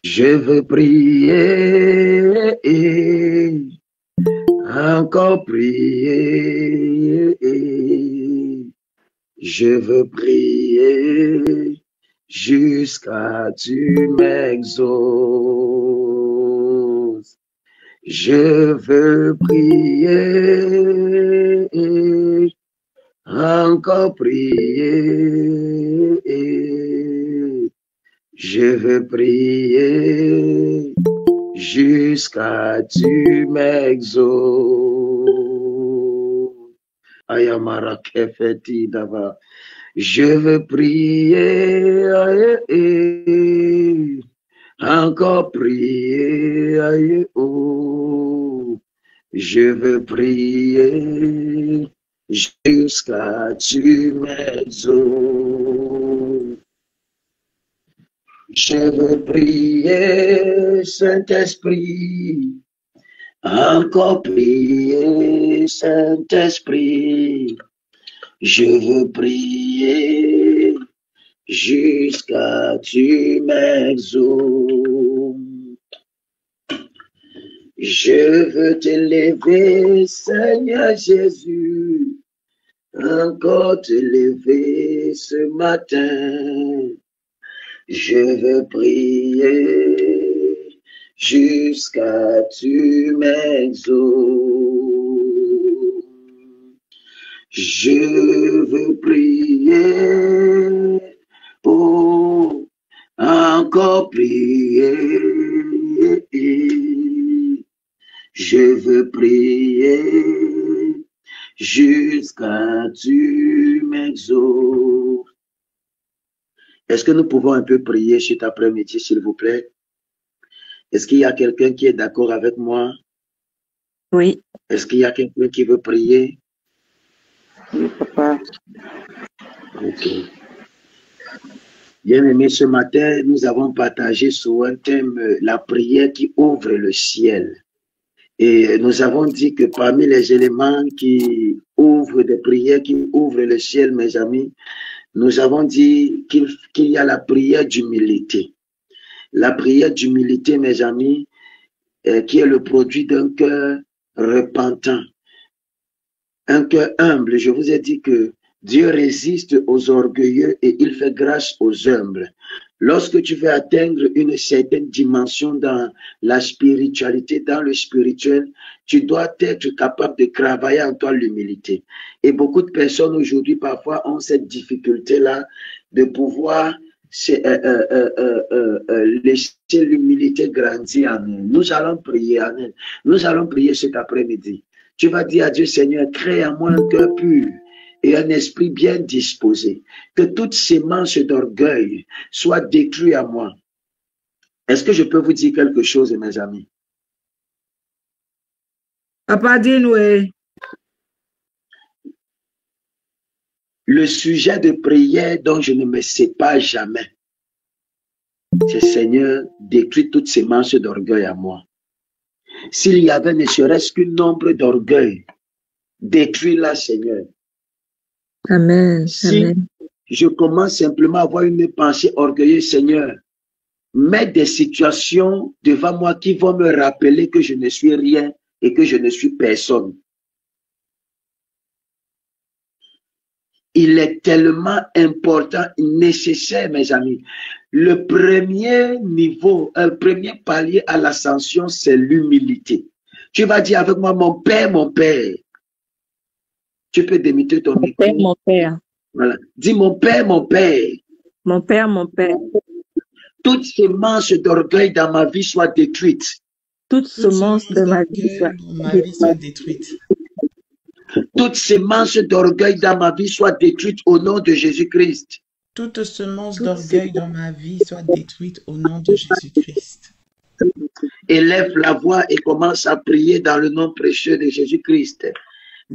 Je veux prier, encore prier. Je veux prier jusqu'à tu m'exauces. Je veux prier, encore prier. Je veux prier jusqu'à tu m'exauces. Ayamara kefeti dava. Je veux prier, encore prier, oh. Je veux prier jusqu'à tu m'exauces. Je veux prier, Saint-Esprit, encore prier, Saint-Esprit. Je veux prier jusqu'à tu m'exauces. Je veux t'élever, Seigneur Jésus, encore t'élever ce matin. Je veux prier jusqu'à tu m'exauces. Je veux prier, oh, encore prier. Je veux prier jusqu'à tu m'exauces. Est-ce que nous pouvons un peu prier cet après-midi, s'il vous plaît? Est-ce qu'il y a quelqu'un qui est d'accord avec moi? Oui. Est-ce qu'il y a quelqu'un qui veut prier? Oui, papa. Ok. Bien aimé, ce matin, nous avons partagé sur un thème, la prière qui ouvre le ciel. Et nous avons dit que parmi les éléments qui ouvrent des prières, qui ouvrent le ciel, mes amis, nous avons dit qu'il y a la prière d'humilité. La prière d'humilité, mes amis, qui est le produit d'un cœur repentant, un cœur humble. Je vous ai dit que Dieu résiste aux orgueilleux et il fait grâce aux humbles. Lorsque tu veux atteindre une certaine dimension dans la spiritualité, dans le spirituel, tu dois être capable de travailler en toi l'humilité. Et beaucoup de personnes aujourd'hui, parfois, ont cette difficulté-là de pouvoir laisser l'humilité grandir en nous. Nous allons prier en elle. Nous allons prier cet après-midi. Tu vas dire à Dieu, Seigneur, crée en moi un cœur pur et un esprit bien disposé. Que toute sémence d'orgueil soit détruite à moi. Est-ce que je peux vous dire quelque chose, mes amis? Papa, dis-nous. Le sujet de prière dont je ne me sépare jamais, c'est Seigneur, détruis toute sémence d'orgueil à moi. S'il y avait ne serait-ce qu'un nombre d'orgueil, détruis-la, Seigneur. Amen. Si Amen. je commence simplement à avoir une pensée orgueilleuse, Seigneur, mets des situations devant moi qui vont me rappeler que je ne suis rien et que je ne suis personne. Il est tellement important, nécessaire, mes amis. Le premier niveau, un premier palier à l'ascension, c'est l'humilité. Tu vas dire avec moi, mon Père, mon Père. Tu peux démiter ton micro. Mon Père, mon Père. Voilà. Dis mon Père, mon Père. Mon Père, mon Père. Toute sémence d'orgueil dans ma vie soit détruite. Toute semence de ma vie soit détruite. Toute sémence d'orgueil dans ma vie soit détruite au nom de Jésus-Christ. Toute semence d'orgueil dans ma vie soit détruite au nom de Jésus-Christ. Élève la voix et commence à prier dans le nom précieux de Jésus-Christ.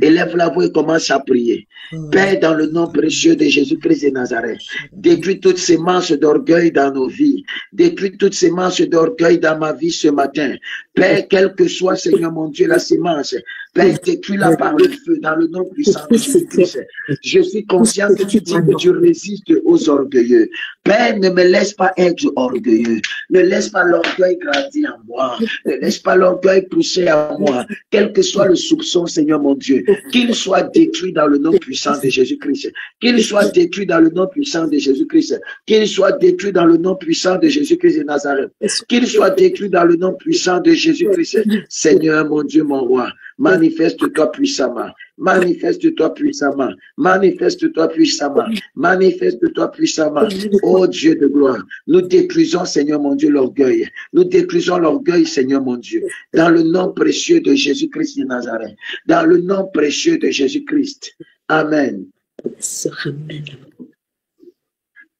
Élève la voix et commence à prier. Père, dans le nom précieux de Jésus-Christ de Nazareth, détruis toutes ces manches d'orgueil dans nos vies. Détruis toutes ces manches d'orgueil dans ma vie ce matin. Père, quel que soit, Seigneur mon Dieu, la sémence, Père, détruis-la par le feu dans le nom puissant de Jésus-Christ. Je suis conscient que tu dis que tu résistes aux orgueilleux. Père, ne me laisse pas être orgueilleux. Ne laisse pas l'orgueil grandir en moi. Ne laisse pas l'orgueil pousser en moi. Quel que soit le soupçon, Seigneur mon Dieu, qu'il soit détruit dans le nom puissant de Jésus-Christ. Qu'il soit détruit dans le nom puissant de Jésus-Christ. Qu'il soit détruit dans le nom puissant de Jésus-Christ de Nazareth. Qu'il soit détruit dans le nom puissant de Jésus-Christ. Seigneur, mon Dieu, mon roi, manifeste-toi puissamment. Manifeste-toi puissamment. Manifeste-toi puissamment. Manifeste-toi puissamment. Oh Dieu de gloire, nous détruisons, Seigneur mon Dieu, l'orgueil. Nous détruisons l'orgueil, Seigneur mon Dieu. Dans le nom précieux de Jésus-Christ de Nazareth. Dans le nom précieux de Jésus-Christ. Amen.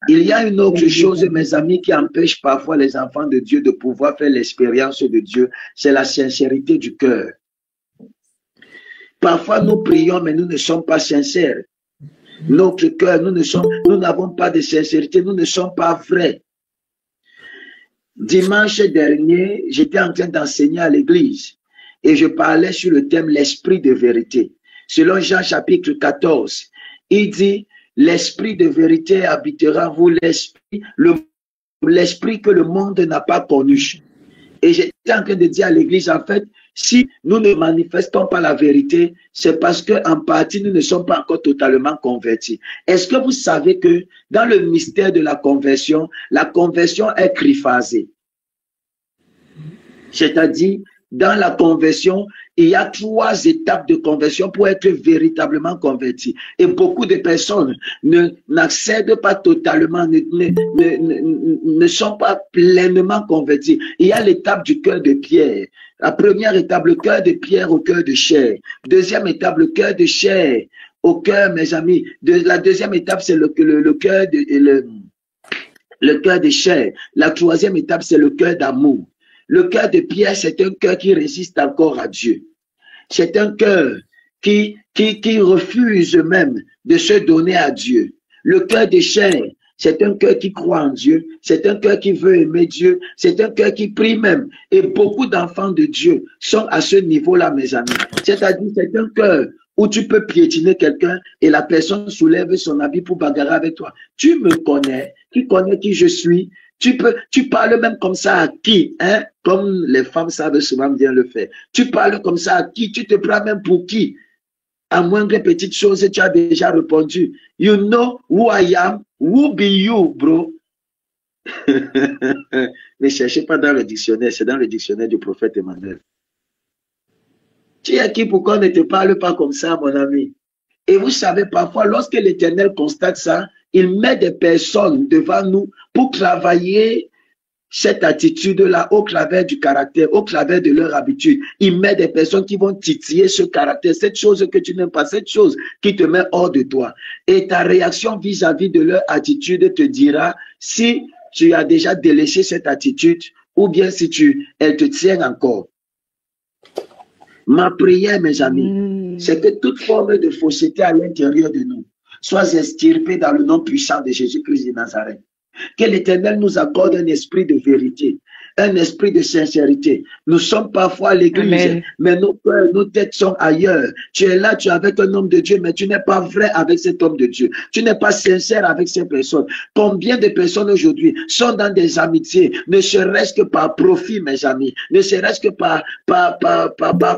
Il y a une autre chose, mes amis, qui empêche parfois les enfants de Dieu de pouvoir faire l'expérience de Dieu. C'est la sincérité du cœur. Parfois, nous prions, mais nous ne sommes pas sincères. Notre cœur, nous n'avons pas de sincérité, nous ne sommes pas vrais. Dimanche dernier, j'étais en train d'enseigner à l'église et je parlais sur le thème l'esprit de vérité. Selon Jean chapitre 14, il dit, l'esprit de vérité habitera vous, l'esprit que le monde n'a pas connu. Et j'étais en train de dire à l'église, en fait, si nous ne manifestons pas la vérité, c'est parce qu'en partie, nous ne sommes pas encore totalement convertis. Est-ce que vous savez que dans le mystère de la conversion est triphasée? C'est-à-dire, dans la conversion, il y a 3 étapes de conversion pour être véritablement converti. Et beaucoup de personnes n'accèdent pas totalement, ne sont pas pleinement convertis. Il y a l'étape du cœur de pierre. La première étape, le cœur de pierre au cœur de chair. Deuxième étape, le cœur de chair au cœur, mes amis. La deuxième étape, c'est le cœur de chair. La troisième étape, c'est le cœur d'amour. Le cœur de pierre, c'est un cœur qui résiste encore à Dieu. C'est un cœur qui refuse même de se donner à Dieu. Le cœur de chair, c'est un cœur qui croit en Dieu. C'est un cœur qui veut aimer Dieu. C'est un cœur qui prie même. Et beaucoup d'enfants de Dieu sont à ce niveau-là, mes amis. C'est-à-dire, c'est un cœur où tu peux piétiner quelqu'un et la personne soulève son habit pour bagarrer avec toi. Tu me connais, tu connais qui je suis. Tu parles même comme ça à qui, hein? Comme les femmes savent souvent bien le faire. Tu parles comme ça à qui? Tu te prends même pour qui? À moindre petite chose, tu as déjà répondu. You know who I am, who be you, bro? Ne cherchez pas dans le dictionnaire, c'est dans le dictionnaire du prophète Emmanuel. Tu es qui pour qu'on ne te parle pas comme ça, mon ami? Et vous savez, parfois, lorsque l'Éternel constate ça, il met des personnes devant nous pour travailler cette attitude-là au travers du caractère, au travers de leur habitude. Il met des personnes qui vont titiller ce caractère, cette chose que tu n'aimes pas, cette chose qui te met hors de toi. Et ta réaction vis-à-vis de leur attitude te dira si tu as déjà délaissé cette attitude ou bien si elle te tient encore. Ma prière, mes amis, c'est que toute forme de fausseté à l'intérieur de nous soit extirpée dans le nom puissant de Jésus-Christ de Nazareth. Que l'Éternel nous accorde un esprit de vérité, un esprit de sincérité. Nous sommes parfois à l'église, mais nos cœurs, nos têtes sont ailleurs. Tu es là, tu es avec un homme de Dieu, mais tu n'es pas vrai avec cet homme de Dieu. Tu n'es pas sincère avec ces personnes. Combien de personnes aujourd'hui sont dans des amitiés, ne serait-ce que par profit, mes amis, ne serait-ce que par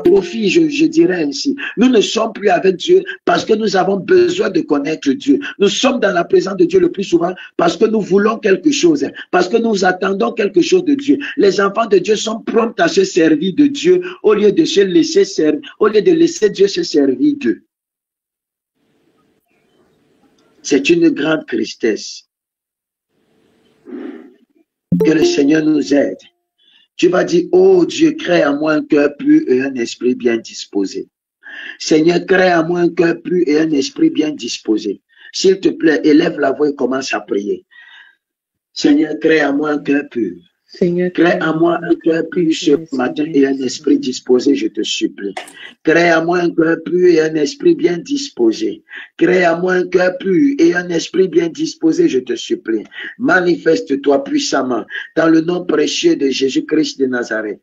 profit, je dirais ainsi. Nous ne sommes plus avec Dieu parce que nous avons besoin de connaître Dieu. Nous sommes dans la présence de Dieu le plus souvent parce que nous voulons quelque chose, parce que nous attendons quelque chose de Dieu. Les enfants de Dieu sont prompts à se servir de Dieu au lieu de se laisser servir, au lieu de laisser Dieu se servir d'eux. C'est une grande tristesse. Que le Seigneur nous aide. Tu vas dire, oh Dieu, crée en moi un cœur pur et un esprit bien disposé. Seigneur, crée en moi un cœur pur et un esprit bien disposé. S'il te plaît, élève la voix et commence à prier. Seigneur, crée en moi un cœur pur. Seigneur, crée en moi un cœur pur ce matin et un esprit disposé, je te supplie. Crée en moi un cœur pur et un esprit bien disposé. Crée en moi un cœur pur et un esprit bien disposé, je te supplie. Manifeste-toi puissamment dans le nom précieux de Jésus-Christ de Nazareth.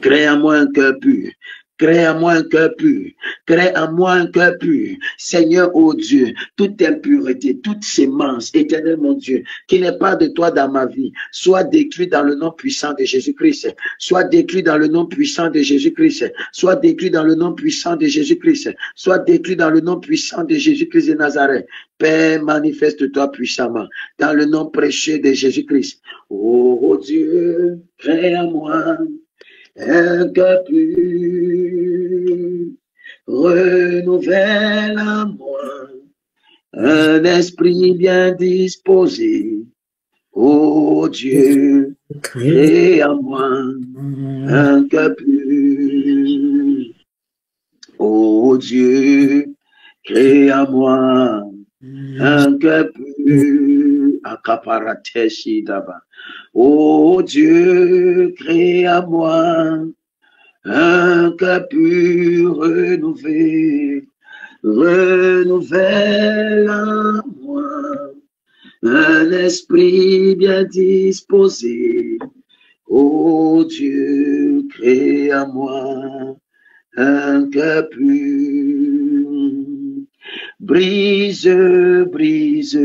Crée en moi un cœur pur. Crée en moi un cœur pur. Crée en moi un cœur pur. Seigneur, oh Dieu, toute impureté, toute sémence, éternel mon Dieu, qui n'est pas de toi dans ma vie, soit détruit dans le nom puissant de Jésus-Christ. Soit détruit dans le nom puissant de Jésus-Christ. Soit détruit dans le nom puissant de Jésus-Christ. Soit détruit dans le nom puissant de Jésus-Christ de Nazareth. Père, manifeste-toi puissamment dans le nom précieux de Jésus-Christ. Oh Dieu, crée en moi un cœur pur, renouvelle en moi un esprit bien disposé. Oh Dieu, crée en moi un cœur pur. Oh Dieu, crée en moi un cœur pur. Akaparatesi daba. Oh Dieu, crée à moi un cœur pur renouvelé, renouvelle en moi un esprit bien disposé. Oh Dieu, crée à moi un cœur pur. Brise, brise,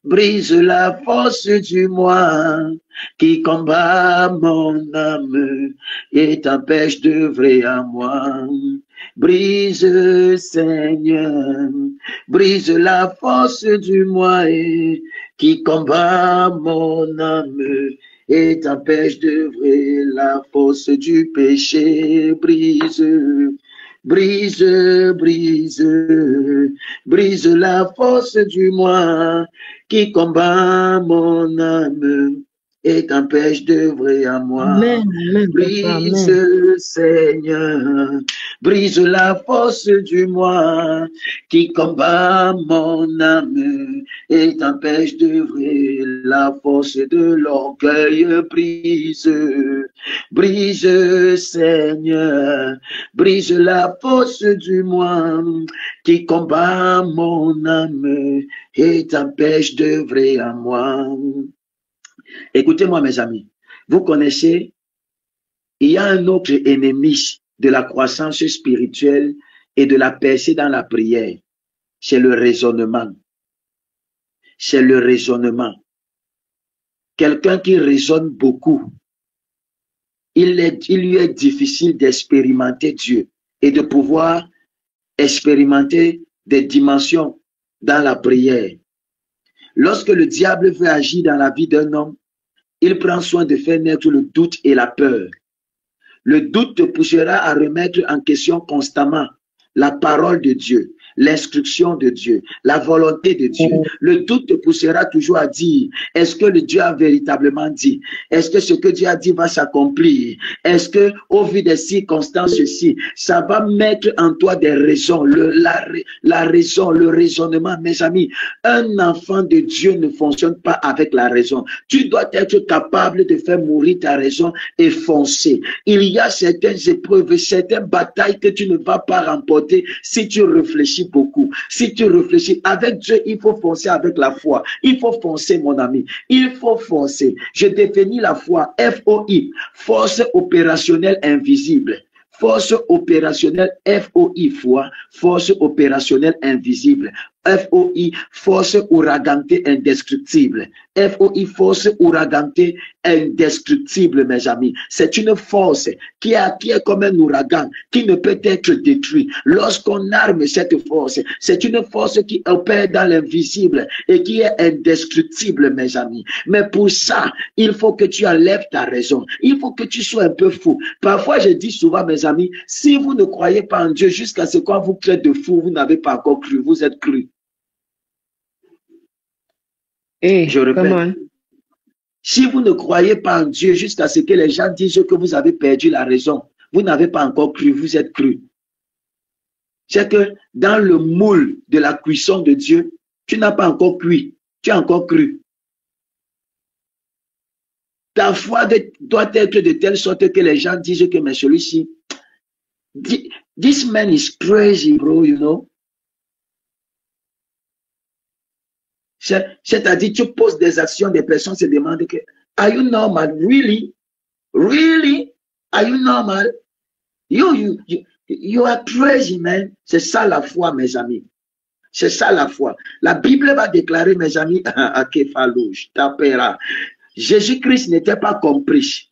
brise la force du moi qui combat mon âme et t'empêche d'œuvrer à moi. Brise, Seigneur, brise la force du moi qui combat mon âme et t'empêche d'œuvrer la force du péché. Brise, brise, brise, brise la force du moi qui combat mon âme et t'empêche d'œuvrer à moi. Amen, amen, Brise, amen. Seigneur, brise la force du moi qui combat mon âme et t'empêche d'œuvrer la force de l'orgueil. Brise, brise, Seigneur, brise la force du moi qui combat mon âme et t'empêche d'œuvrer à moi. Écoutez-moi, mes amis, vous connaissez, il y a un autre ennemi de la croissance spirituelle et de la percée dans la prière. C'est le raisonnement. C'est le raisonnement. Quelqu'un qui raisonne beaucoup, il lui est difficile d'expérimenter Dieu et de pouvoir expérimenter des dimensions dans la prière. Lorsque le diable veut agir dans la vie d'un homme, il prend soin de faire naître le doute et la peur. Le doute te poussera à remettre en question constamment la parole de Dieu, l'instruction de Dieu, la volonté de Dieu. Le doute te poussera toujours à dire, est-ce que le Dieu a véritablement dit? Est-ce que ce que Dieu a dit va s'accomplir? Est-ce que, au vu des circonstances ci, ça va mettre en toi des raisons, la raison, le raisonnement? Mes amis, un enfant de Dieu ne fonctionne pas avec la raison. Tu dois être capable de faire mourir ta raison et foncer. Il y a certaines épreuves, certaines batailles que tu ne vas pas remporter si tu réfléchis beaucoup. Si tu réfléchis avec Dieu, il faut foncer avec la foi. Il faut foncer, mon ami. Il faut foncer. Je définis la foi, FOI, force opérationnelle invisible. Force opérationnelle, FOI, foi, force opérationnelle invisible. FOI, force ouragantée indestructible. FOI, force ouragantée indestructible, mes amis. C'est une force qui est comme un ouragan, qui ne peut être détruit. Lorsqu'on arme cette force, c'est une force qui opère dans l'invisible et qui est indestructible, mes amis. Mais pour ça, il faut que tu enlèves ta raison. Il faut que tu sois un peu fou. Parfois, je dis souvent, mes amis, si vous ne croyez pas en Dieu jusqu'à ce qu'on vous traite de fou, vous n'avez pas encore cru, vous êtes cru. Hey, je répète, si vous ne croyez pas en Dieu jusqu'à ce que les gens disent que vous avez perdu la raison, vous n'avez pas encore cru, vous êtes cru. C'est que dans le moule de la cuisson de Dieu, tu n'as pas encore cuit, tu as encore cru. Ta foi doit être de telle sorte que les gens disent que mais celui-ci, this man is crazy, bro, you know. C'est-à-dire, tu poses des actions, des personnes se demandent que, are you normal? Really? Really? Are you normal? You are crazy, man. C'est ça la foi, mes amis. C'est ça la foi. La Bible va déclarer, mes amis, à Képhalouche, Tapera. Jésus-Christ n'était pas compris.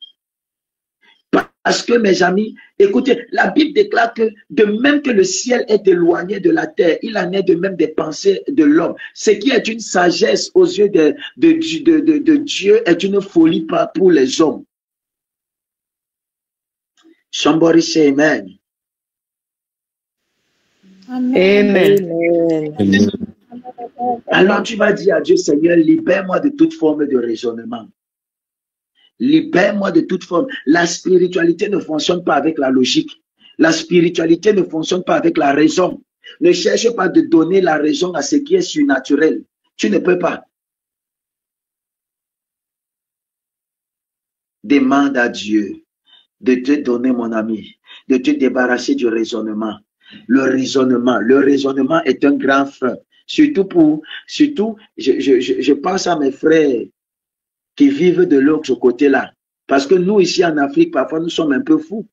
Parce que, mes amis, écoutez, la Bible déclare que de même que le ciel est éloigné de la terre, il en est de même des pensées de l'homme. Ce qui est une sagesse aux yeux de Dieu est une folie pour les hommes. Somebody say amen. Amen. Amen. Alors tu vas dire à Dieu, Seigneur, libère-moi de toute forme de raisonnement. Libère-moi de toute forme. La spiritualité ne fonctionne pas avec la logique. La spiritualité ne fonctionne pas avec la raison. Ne cherche pas de donner la raison à ce qui est surnaturel. Tu ne peux pas. Demande à Dieu de te donner, mon ami, de te débarrasser du raisonnement. Le raisonnement est un grand frein. Surtout, je pense à mes frères qui vivent de l'autre côté là. Parce que nous, ici en Afrique, parfois, nous sommes un peu fous.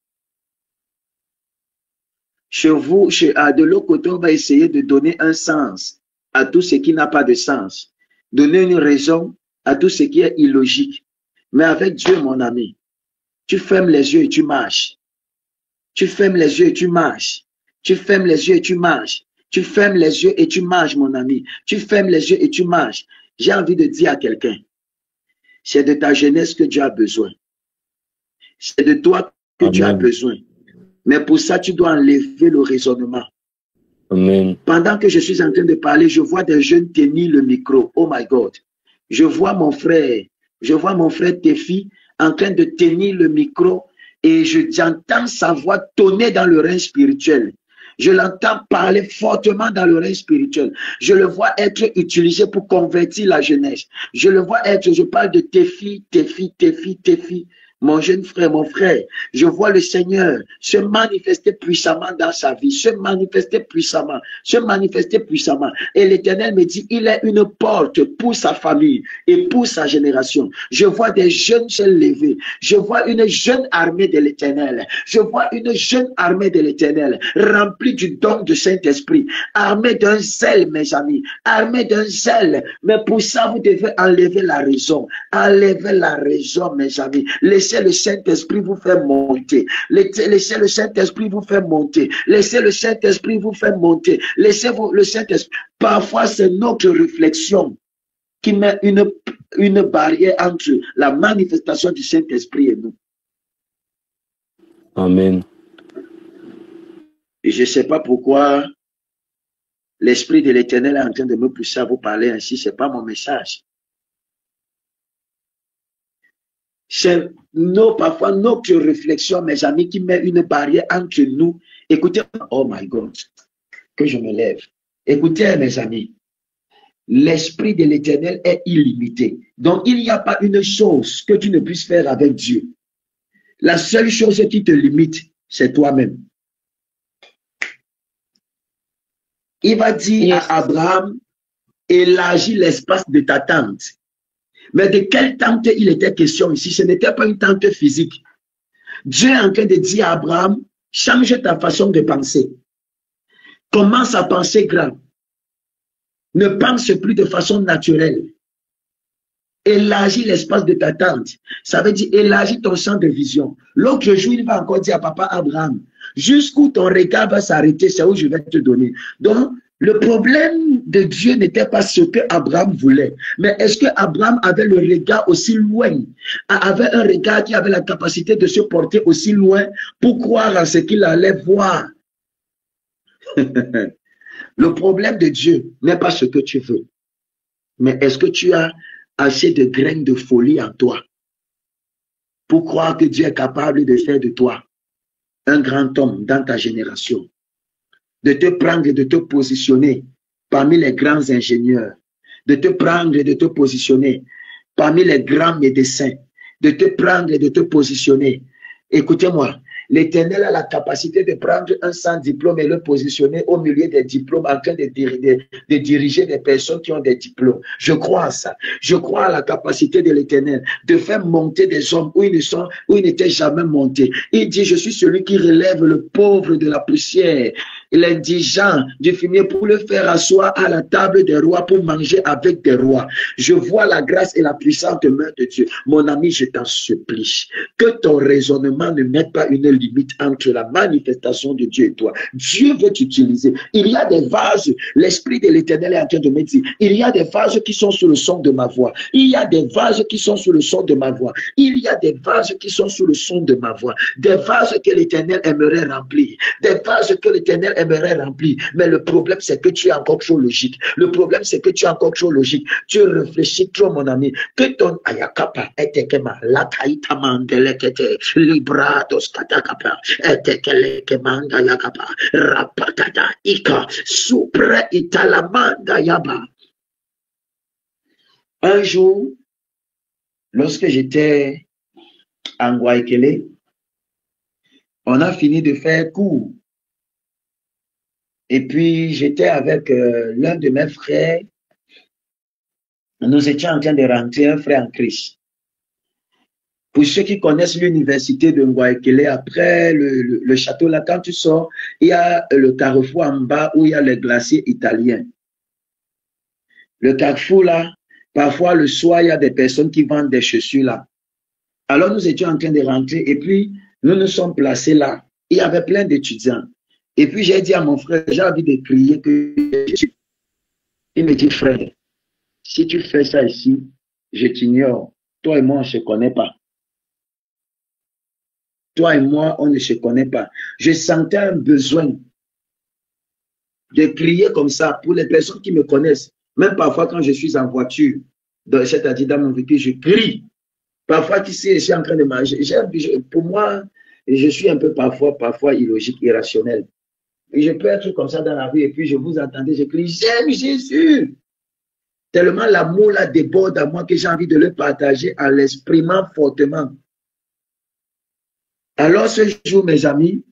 Chez vous, de l'autre côté, on va essayer de donner un sens à tout ce qui n'a pas de sens. Donner une raison à tout ce qui est illogique. Mais avec Dieu, mon ami, tu fermes les yeux et tu marches. Tu fermes les yeux et tu marches. Tu fermes les yeux et tu marches. Tu fermes les yeux et tu marches, mon ami. Tu fermes les yeux et tu marches. J'ai envie de dire à quelqu'un, c'est de ta jeunesse que Dieu a besoin. C'est de toi que Amen. Dieu a besoin. Mais pour ça, tu dois enlever le raisonnement. Amen. Pendant que je suis en train de parler, je vois des jeunes tenir le micro. Oh my God. Je vois mon frère Tefi en train de tenir le micro et j'entends sa voix tonner dans le règne spirituel. Je l'entends parler fortement dans le règne spirituel. Je le vois être utilisé pour convertir la jeunesse. Je le vois être, je parle de Tefi. Mon jeune frère, mon frère, je vois le Seigneur se manifester puissamment dans sa vie, se manifester puissamment. Et l'Éternel me dit, il est une porte pour sa famille et pour sa génération. Je vois des jeunes se lever. Je vois une jeune armée de l'Éternel. Je vois une jeune armée de l'Éternel, remplie du don du Saint-Esprit, armée d'un zèle, mes amis, armée d'un zèle. Mais pour ça, vous devez enlever la raison. Enlever la raison, mes amis. Laissez le Saint-Esprit vous faire monter. Laissez le Saint-Esprit vous faire monter. Laissez le Saint-Esprit vous faire monter. Laissez le Saint-Esprit. Parfois, c'est notre réflexion qui met une barrière entre la manifestation du Saint-Esprit et nous. Amen. Et je ne sais pas pourquoi l'Esprit de l'Éternel est en train de me pousser à vous parler ainsi. Ce n'est pas mon message. C'est parfois notre réflexion, mes amis, qui met une barrière entre nous. Écoutez, oh my God, que je me lève. Écoutez, mes amis, l'Esprit de l'Éternel est illimité. Donc, il n'y a pas une chose que tu ne puisses faire avec Dieu. La seule chose qui te limite, c'est toi-même. Il va dire à Abraham, élargis l'espace de ta tente. Mais de quelle tente il était question ici? Ce n'était pas une tente physique. Dieu est en train de dire à Abraham, change ta façon de penser. Commence à penser grand. Ne pense plus de façon naturelle. Élargis l'espace de ta tente. Ça veut dire élargis ton champ de vision. L'autre jour, il va encore dire à papa Abraham, jusqu'où ton regard va s'arrêter, c'est où je vais te donner. Donc, le problème de Dieu n'était pas ce que Abraham voulait. Mais est-ce que Abraham avait le regard aussi loin? Avait un regard qui avait la capacité de se porter aussi loin pour croire à ce qu'il allait voir? Le problème de Dieu n'est pas ce que tu veux. Mais est-ce que tu as assez de graines de folie en toi pour croire que Dieu est capable de faire de toi un grand homme dans ta génération? De te prendre et de te positionner parmi les grands ingénieurs, de te prendre et de te positionner parmi les grands médecins, de te prendre et de te positionner. Écoutez-moi, L'Éternel a la capacité de prendre un sans diplôme et le positionner au milieu des diplômes en train de diriger des personnes qui ont des diplômes. Je crois à ça. Je crois à la capacité de l'Éternel de faire monter des hommes où ils n'étaient jamais montés. Il dit, je suis celui qui relève le pauvre de la poussière, l'indigent du fumier pour le faire asseoir à la table des rois pour manger avec des rois. Je vois la grâce et la puissante main de Dieu. Mon ami, je t'en supplie que ton raisonnement ne mette pas une limite entre la manifestation de Dieu et toi. Dieu veut t'utiliser. Il y a des vases, l'Esprit de l'Éternel est en train de me dire, il y a des vases qui sont sous le son de ma voix. Il y a des vases qui sont sous le son de ma voix. Il y a des vases qui sont sous le son de ma voix. Des vases que l'Éternel aimerait remplir. Des vases que l'Éternel aimerait remplir. Mais le problème, c'est que tu es encore trop logique. Le problème, c'est que tu es encore trop logique. Tu réfléchis trop, mon ami. Que ton ayakapa etekema lakaita mandelekete librados katakapa etekelekemanda yakapa rapakata ika supre italamanda yaba. Un jour, lorsque j'étais en Guayaquil, on a fini de faire cours. Et puis, j'étais avec l'un de mes frères. Nous étions en train de rentrer, un frère en Christ. Pour ceux qui connaissent l'université de Guayaquil, après le château là, quand tu sors, il y a le carrefour en bas où il y a les glaciers italiens. Le carrefour là, parfois le soir, il y a des personnes qui vendent des chaussures là. Alors nous étions en train de rentrer et puis nous nous sommes placés là. Il y avait plein d'étudiants. Et puis j'ai dit à mon frère, j'ai envie de crier que... Il me dit, frère, si tu fais ça ici, je t'ignore. Toi et moi, on ne se connaît pas. Toi et moi, on ne se connaît pas. Je sentais un besoin de crier comme ça pour les personnes qui me connaissent. Même parfois quand je suis en voiture, c'est-à-dire dans mon véhicule, je crie. Parfois, tu sais, je suis en train de manger. Pour moi, je suis un peu parfois illogique, irrationnel. Et je peux être comme ça dans la rue et puis je vous entendais, je crie, j'aime Jésus. Tellement l'amour là déborde à moi que j'ai envie de le partager en l'exprimant fortement. Alors ce jour, mes amis,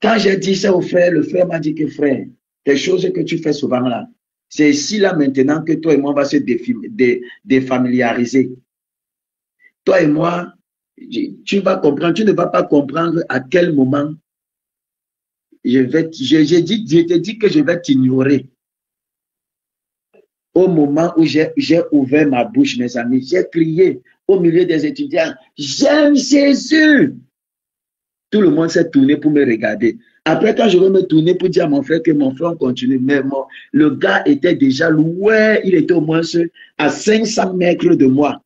quand j'ai dit ça au frère, le frère m'a dit que frère, quelque chose que tu fais souvent là, c'est ici là maintenant que toi et moi on va se défamiliariser. Toi et moi, tu vas comprendre, tu ne vas pas comprendre à quel moment je te dis que je vais t'ignorer. Au moment où j'ai ouvert ma bouche, mes amis, j'ai crié au milieu des étudiants, j'aime Jésus. Tout le monde s'est tourné pour me regarder. Après, quand je vais me tourner pour dire à mon frère que mon frère continue, mais le gars était déjà loin, il était au moins à 500 mètres de moi.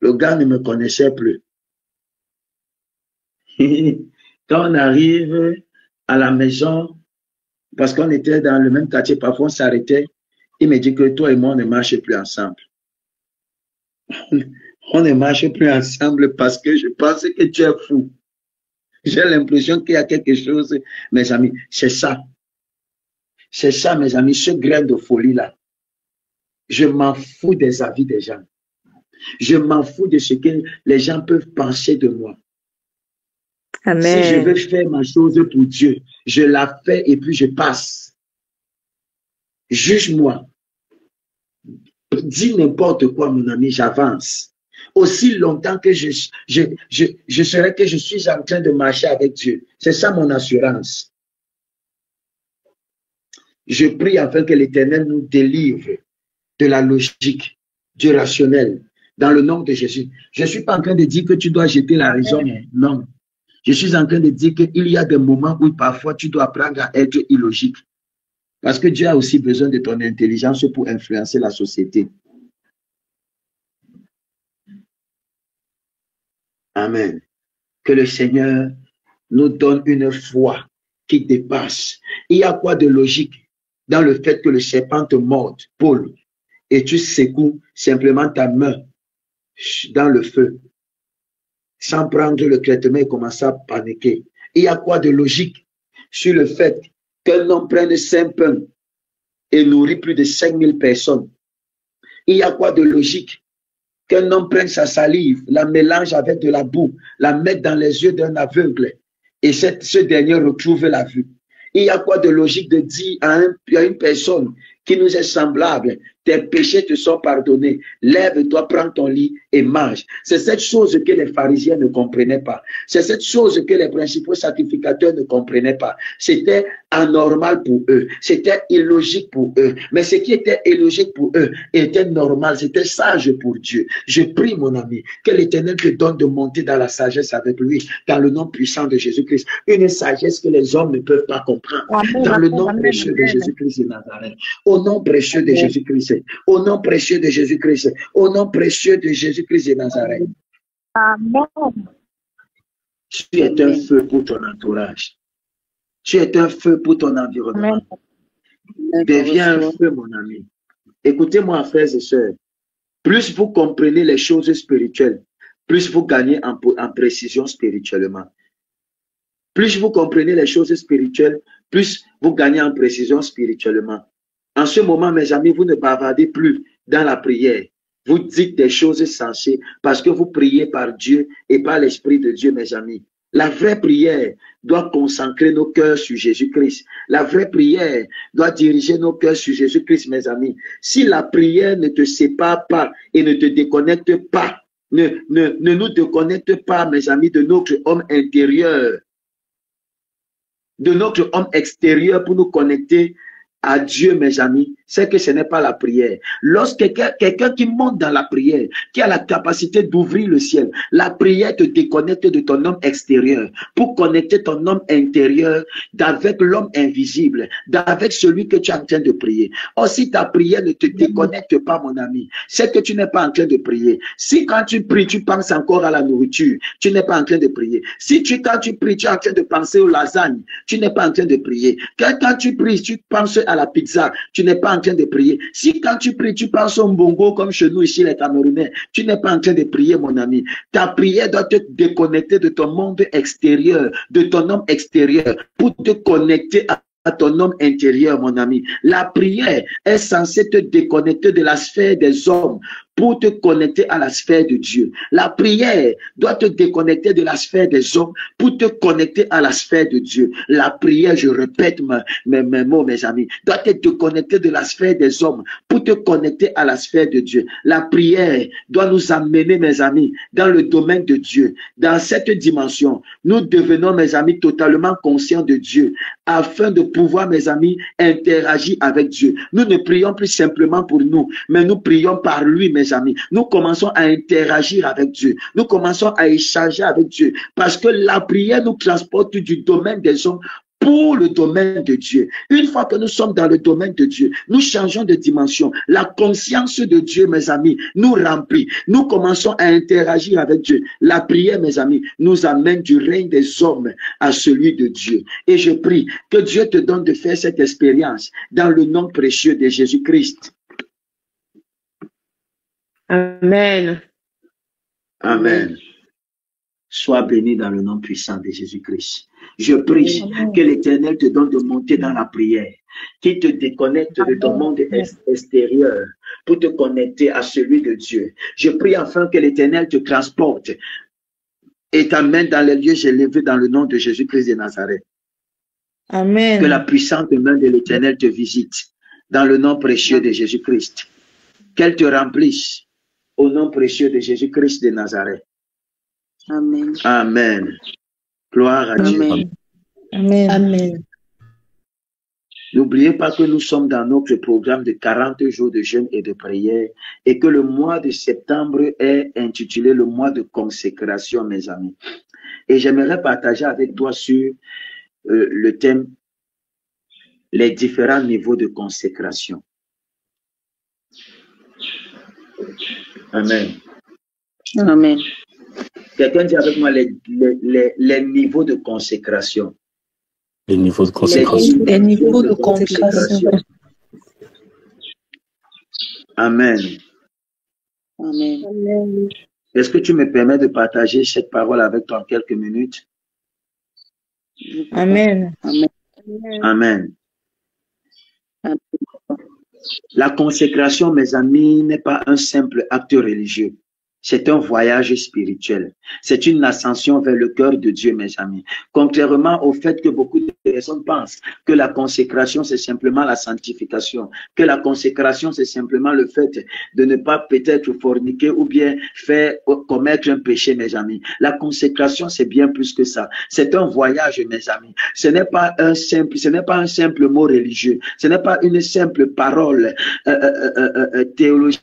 Le gars ne me connaissait plus. Quand on arrive à la maison, parce qu'on était dans le même quartier, parfois on s'arrêtait, il me dit que toi et moi, on ne marche plus ensemble. On ne marche plus ensemble parce que je pense que tu es fou. J'ai l'impression qu'il y a quelque chose, mes amis, c'est ça. C'est ça, mes amis, ce grain de folie-là. Je m'en fous des avis des gens. Je m'en fous de ce que les gens peuvent penser de moi. Amen. Si je veux faire ma chose pour Dieu, je la fais et puis je passe. Juge-moi. Dis n'importe quoi, mon ami, j'avance. Aussi longtemps que je serai que je suis en train de marcher avec Dieu. C'est ça mon assurance. Je prie afin que l'Éternel nous délivre de la logique, du rationnel, dans le nom de Jésus. Je ne suis pas en train de dire que tu dois jeter la raison. Non. Je suis en train de dire qu'il y a des moments où parfois tu dois apprendre à être illogique. Parce que Dieu a aussi besoin de ton intelligence pour influencer la société. Amen. Que le Seigneur nous donne une foi qui dépasse. Il y a quoi de logique dans le fait que le serpent te morde, Paul, et tu secoues simplement ta main dans le feu, sans prendre le traitement et commencer à paniquer. Il y a quoi de logique sur le fait qu'un homme prenne 5 pains et nourrit plus de 5000 personnes. Il y a quoi de logique qu'un homme prenne sa salive, la mélange avec de la boue, la mette dans les yeux d'un aveugle et ce dernier retrouve la vue. Il y a quoi de logique de dire à une personne qui nous est semblable, tes péchés te sont pardonnés, lève-toi, prends ton lit et mange. C'est cette chose que les pharisiens ne comprenaient pas. C'est cette chose que les principaux sacrificateurs ne comprenaient pas. C'était anormal pour eux. C'était illogique pour eux. Mais ce qui était illogique pour eux était normal. C'était sage pour Dieu. Je prie, mon ami, que l'Éternel te donne de monter dans la sagesse avec lui, dans le nom puissant de Jésus-Christ. Une sagesse que les hommes ne peuvent pas comprendre. Dans le nom précieux de Jésus-Christ de Nazareth. Au nom précieux de Jésus-Christ. Au nom précieux de Jésus-Christ. Au nom précieux de Jésus-Christ de Nazareth. Amen. Tu es un feu pour ton entourage. Tu es un feu pour ton environnement. Deviens un feu, mon ami. Écoutez-moi, frères et sœurs. Plus vous comprenez les choses spirituelles, plus vous gagnez en précision spirituellement. Plus vous comprenez les choses spirituelles, plus vous gagnez en précision spirituellement. En ce moment, mes amis, vous ne bavardez plus dans la prière. Vous dites des choses sensées parce que vous priez par Dieu et par l'Esprit de Dieu, mes amis. La vraie prière doit consacrer nos cœurs sur Jésus-Christ. La vraie prière doit diriger nos cœurs sur Jésus-Christ, mes amis. Si la prière ne te sépare pas et ne te déconnecte pas, ne nous déconnecte pas, mes amis, de notre homme intérieur, de notre homme extérieur pour nous connecter à Dieu, mes amis, c'est que ce n'est pas la prière. Lorsque quelqu'un qui monte dans la prière, qui a la capacité d'ouvrir le ciel, la prière te déconnecte de ton homme extérieur pour connecter ton homme intérieur avec l'homme invisible, avec celui que tu es en train de prier. Or, si ta prière ne te déconnecte pas, mon ami, c'est que tu n'es pas en train de prier. Si quand tu pries, tu penses encore à la nourriture, tu n'es pas en train de prier. Si quand tu pries, tu es en train de penser aux lasagnes, tu n'es pas en train de prier. Quand tu pries, tu penses à la pizza, tu n'es pas en train de prier. Si quand tu pries, tu penses au mbongo comme chez nous ici les Camerounais, tu n'es pas en train de prier, mon ami. Ta prière doit te déconnecter de ton monde extérieur, de ton homme extérieur, pour te connecter à ton homme intérieur, mon ami. La prière est censée te déconnecter de la sphère des hommes pour te connecter à la sphère de Dieu. La prière doit te déconnecter de la sphère des hommes pour te connecter à la sphère de Dieu. La prière, je répète mes mots, mes amis, doit te déconnecter de la sphère des hommes pour te connecter à la sphère de Dieu. La prière doit nous amener, mes amis, dans le domaine de Dieu. Dans cette dimension, nous devenons, mes amis, totalement conscients de Dieu afin de pouvoir, mes amis, interagir avec Dieu. Nous ne prions plus simplement pour nous, mais nous prions par lui, mes amis. Nous commençons à interagir avec Dieu. Nous commençons à échanger avec Dieu. Parce que la prière nous transporte du domaine des hommes pour le domaine de Dieu. Une fois que nous sommes dans le domaine de Dieu, nous changeons de dimension. La conscience de Dieu, mes amis, nous remplit. Nous commençons à interagir avec Dieu. La prière, mes amis, nous amène du règne des hommes à celui de Dieu. Et je prie que Dieu te donne de faire cette expérience dans le nom précieux de Jésus-Christ. Amen. Amen. Sois béni dans le nom puissant de Jésus-Christ. Je prie que l'Éternel te donne de monter dans la prière, qu'il te déconnecte de ton monde extérieur pour te connecter à celui de Dieu. Je prie enfin que l'Éternel te transporte et t'amène dans les lieux élevés dans le nom de Jésus-Christ de Nazareth. Amen. Que la puissante main de l'Éternel te visite dans le nom précieux de Jésus-Christ. Qu'elle te remplisse au nom précieux de Jésus-Christ de Nazareth. Amen. Amen. Gloire à Dieu. Amen. Amen. Amen. N'oubliez pas que nous sommes dans notre programme de 40 jours de jeûne et de prière et que le mois de septembre est intitulé le mois de consécration, mes amis. Et j'aimerais partager avec toi sur le thème les différents niveaux de consécration. Amen. Amen. Quelqu'un dit avec moi les niveaux de consécration. Les niveaux de consécration. Les niveaux de consécration. Amen. Amen. Est-ce que tu me permets de partager cette parole avec toi en quelques minutes? Amen. Amen. Amen. Amen. La consécration, mes amis, n'est pas un simple acte religieux. c'est un voyage spirituel. C'est une ascension vers le cœur de Dieu, mes amis. Contrairement au fait que beaucoup de personnes pensent que la consécration, c'est simplement la sanctification, que la consécration, c'est simplement le fait de ne pas peut-être forniquer ou bien faire commettre un péché, mes amis. La consécration, c'est bien plus que ça. C'est un voyage, mes amis. Ce n'est pas un simple mot religieux. Ce n'est pas une simple parole théologique.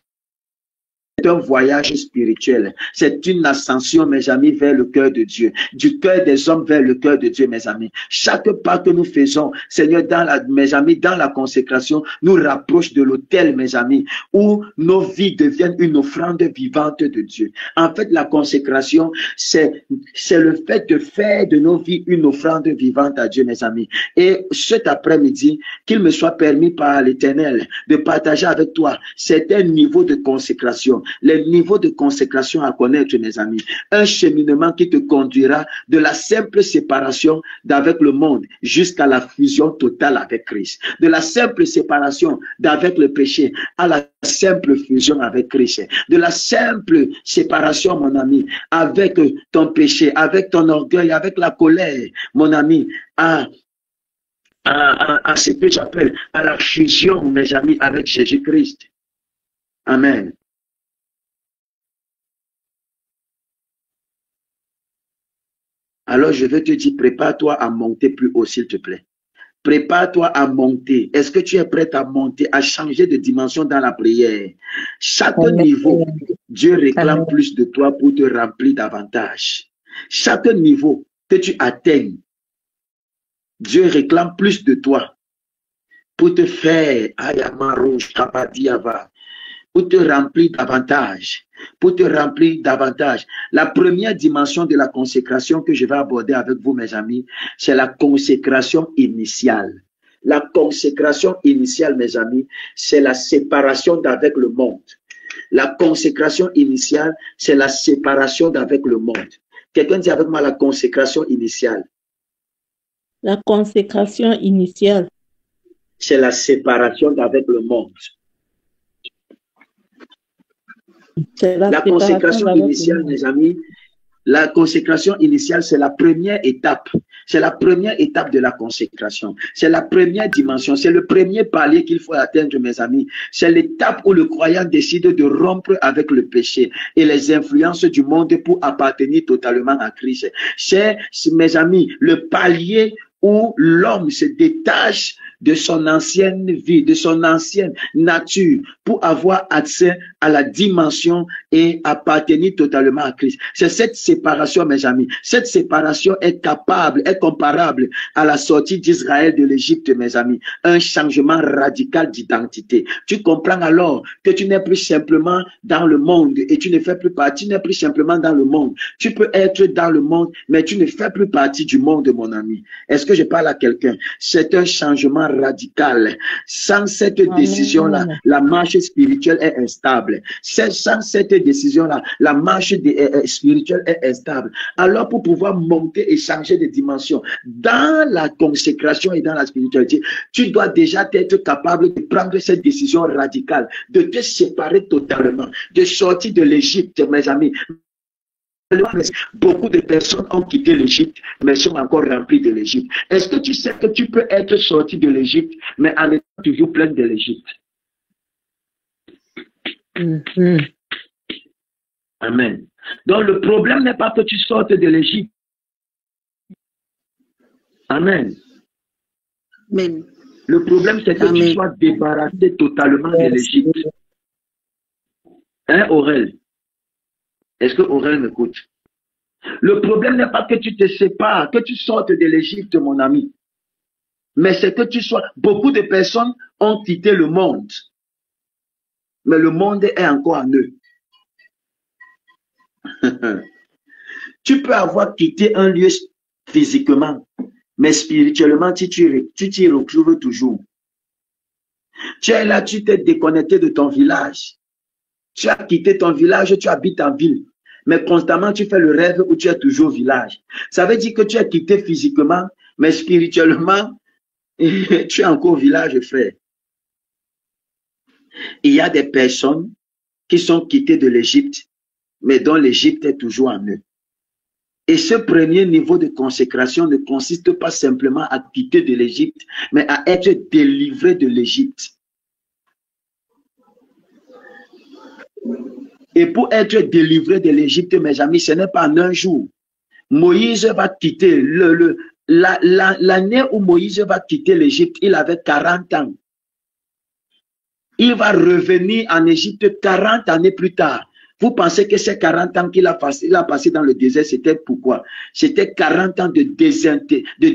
C'est un voyage spirituel. C'est une ascension, mes amis, vers le cœur de Dieu. Du cœur des hommes vers le cœur de Dieu, mes amis. Chaque pas que nous faisons, Seigneur, mes amis, dans la consécration, nous rapproche de l'autel, mes amis, où nos vies deviennent une offrande vivante de Dieu. En fait, la consécration, c'est le fait de faire de nos vies une offrande vivante à Dieu, mes amis. Et cet après-midi, qu'il me soit permis par l'Éternel de partager avec toi certains niveaux de consécration. Les niveaux de consécration à connaître, mes amis. Un cheminement qui te conduira de la simple séparation d'avec le monde jusqu'à la fusion totale avec Christ. De la simple séparation d'avec le péché à la simple fusion avec Christ. De la simple séparation, mon ami, avec ton péché, avec ton orgueil, avec la colère, mon ami, à ce que j'appelle à la fusion, mes amis, avec Jésus-Christ. Amen. Alors, je vais te dire, prépare-toi à monter plus haut, s'il te plaît. Prépare-toi à monter. Est-ce que tu es prête à monter, à changer de dimension dans la prière? Chaque niveau, Dieu réclame plus de toi pour te remplir davantage. Chaque niveau que tu atteignes, Dieu réclame plus de toi pour te faire, pour te remplir davantage. Pour te remplir davantage. La première dimension de la consécration que je vais aborder avec vous, mes amis, c'est la consécration initiale. La consécration initiale, mes amis, c'est la séparation d'avec le monde. La consécration initiale, c'est la séparation d'avec le monde. Quelqu'un dit avec moi la consécration initiale. La consécration initiale. C'est séparation d'avec le monde. La consécration initiale, mes amis, la consécration initiale, c'est la première étape. C'est la première étape de la consécration. C'est la première dimension. C'est le premier palier qu'il faut atteindre, mes amis. C'est l'étape où le croyant décide de rompre avec le péché et les influences du monde pour appartenir totalement à Christ. C'est, mes amis, le palier où l'homme se détache de son ancienne vie, de son ancienne nature, pour avoir accès à la dimension et appartenir totalement à Christ. C'est cette séparation, mes amis. Cette séparation est comparable à la sortie d'Israël de l'Égypte, mes amis. Un changement radical d'identité. Tu comprends alors que tu n'es plus simplement dans le monde et tu ne fais plus partie, tu n'es plus simplement dans le monde. Tu peux être dans le monde, mais tu ne fais plus partie du monde, mon ami. Est-ce que je parle à quelqu'un? C'est un changement radical. Sans cette décision-là, la marche spirituelle est instable. Sans cette décision-là, la marche spirituelle est instable. Alors, pour pouvoir monter et changer de dimension dans la consécration et dans la spiritualité, tu dois déjà être capable de prendre cette décision radicale, de te séparer totalement, de sortir de l'Égypte, mes amis. Beaucoup de personnes ont quitté l'Égypte, mais sont encore remplies de l'Égypte. Est-ce que tu sais que tu peux être sorti de l'Égypte, mais en étant toujours plein de l'Égypte? Amen. Donc le problème n'est pas que tu sortes de l'Égypte. Amen. Amen. Le problème, c'est que tu sois débarrassé totalement de l'Égypte. Hein, Aurel? Est-ce que Aurel m'écoute? Le problème n'est pas que tu te sépares, que tu sortes de l'Égypte, mon ami. Mais c'est que tu sois... Beaucoup de personnes ont quitté le monde. Mais le monde est encore en eux. Tu peux avoir quitté un lieu physiquement, mais spirituellement, tu t'y retrouves toujours. Tu es là, tu t'es déconnecté de ton village. Tu as quitté ton village, tu habites en ville. Mais constamment, tu fais le rêve où tu es toujours au village. Ça veut dire que tu as quitté physiquement, mais spirituellement, tu es encore au village, frère. Il y a des personnes qui sont quittées de l'Égypte, mais dont l'Égypte est toujours en eux. Et ce premier niveau de consécration ne consiste pas simplement à quitter de l'Égypte, mais à être délivré de l'Égypte. Et pour être délivré de l'Égypte, mes amis, ce n'est pas en un jour. Moïse va quitter l'année où Moïse va quitter l'Égypte, il avait 40 ans. Il va revenir en Égypte 40 années plus tard. Vous pensez que ces 40 ans qu'il a passé dans le désert, c'était pourquoi? C'était 40 ans de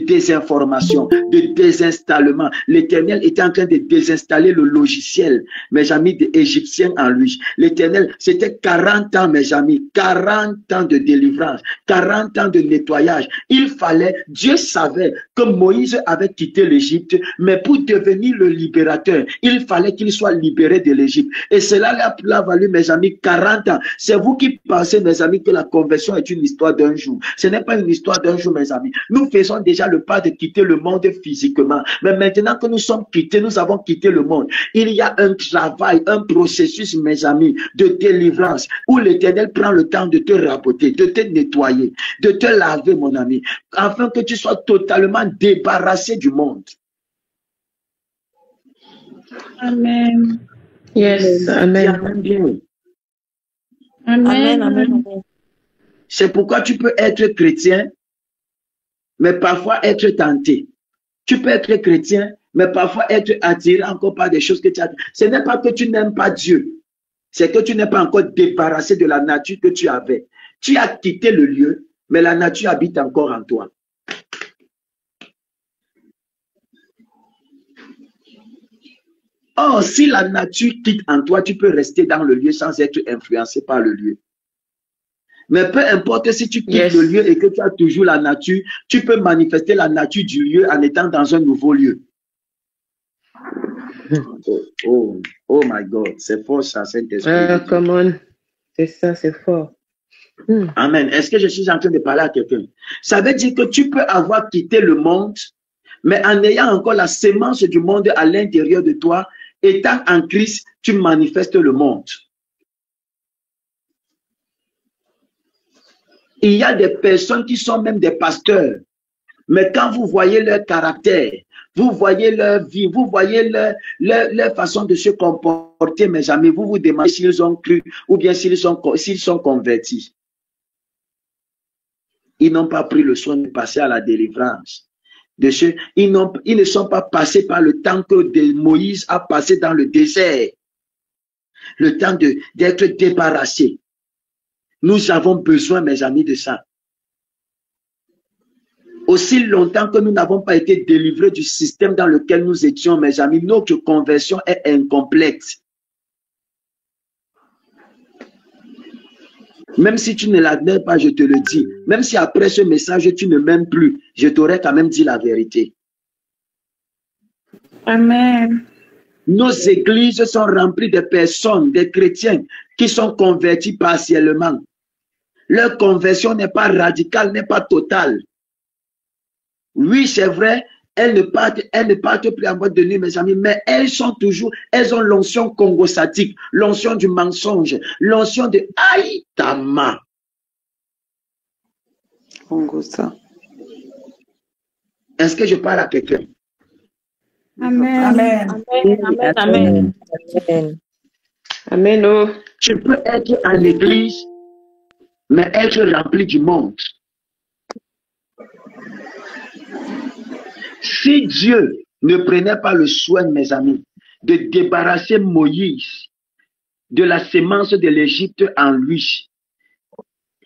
désinformation, de désinstallement. L'Éternel était en train de désinstaller le logiciel, mes amis, des Égyptiens en lui. L'Éternel, c'était 40 ans, mes amis, 40 ans de délivrance, 40 ans de nettoyage. Il fallait, Dieu savait que Moïse avait quitté l'Égypte, mais pour devenir le libérateur, il fallait qu'il soit libéré de l'Égypte. Et cela lui a valu, mes amis, 40 ans. C'est vous qui pensez, mes amis, que la conversion est une histoire d'un jour. Ce n'est pas une histoire d'un jour, mes amis. Nous faisons déjà le pas de quitter le monde physiquement. Mais maintenant que nous sommes quittés, nous avons quitté le monde. Il y a un travail, un processus, mes amis, de délivrance, où l'Éternel prend le temps de te raboter, de te nettoyer, de te laver, mon ami, afin que tu sois totalement débarrassé du monde. Amen. Yes, amen. Amen. Amen. C'est pourquoi tu peux être chrétien, mais parfois être tenté. Tu peux être chrétien, mais parfois être attiré encore par des choses que tu as. Ce n'est pas que tu n'aimes pas Dieu, c'est que tu n'es pas encore débarrassé de la nature que tu avais. Tu as quitté le lieu, mais la nature habite encore en toi. Or, si la nature quitte en toi, tu peux rester dans le lieu sans être influencé par le lieu. Mais peu importe si tu quittes le lieu et que tu as toujours la nature, tu peux manifester la nature du lieu en étant dans un nouveau lieu. Oh my God, c'est fort ça, Saint-Esprit. Come on. C'est ça, c'est fort. Amen. Est-ce que je suis en train de parler à quelqu'un? Ça veut dire que tu peux avoir quitté le monde, mais en ayant encore la sémence du monde à l'intérieur de toi, étant en Christ, tu manifestes le monde. Il y a des personnes qui sont même des pasteurs, mais quand vous voyez leur caractère, vous voyez leur vie, vous voyez leur façon de se comporter, mes amis, vous vous demandez s'ils ont cru ou bien s'ils sont convertis. Ils n'ont pas pris le soin de passer à la délivrance. Ils ne sont pas passés par le temps que Moïse a passé dans le désert. Le temps d'être débarrassé. Nous avons besoin, mes amis, de ça. Aussi longtemps que nous n'avons pas été délivrés du système dans lequel nous étions, mes amis, notre conversion est incomplète. Même si tu ne l'admets pas, je te le dis. Même si après ce message, tu ne m'aimes plus, je t'aurais quand même dit la vérité. Amen. Nos églises sont remplies de personnes, des chrétiens, qui sont convertis partiellement. Leur conversion n'est pas radicale, n'est pas totale. Oui, c'est vrai, elles ne partent plus en boîte de nuit, mes amis, mais elles ont l'onction congosatique, l'onction du mensonge, l'onction de Aïtama. Congosa. Est-ce que je parle à quelqu'un? Amen. Amen. Amen. Amen. Amen. Amen. Oh. Tu peux être à l'église, mais être rempli du monde. Si Dieu ne prenait pas le soin, mes amis, de débarrasser Moïse de la sémence de l'Égypte en lui,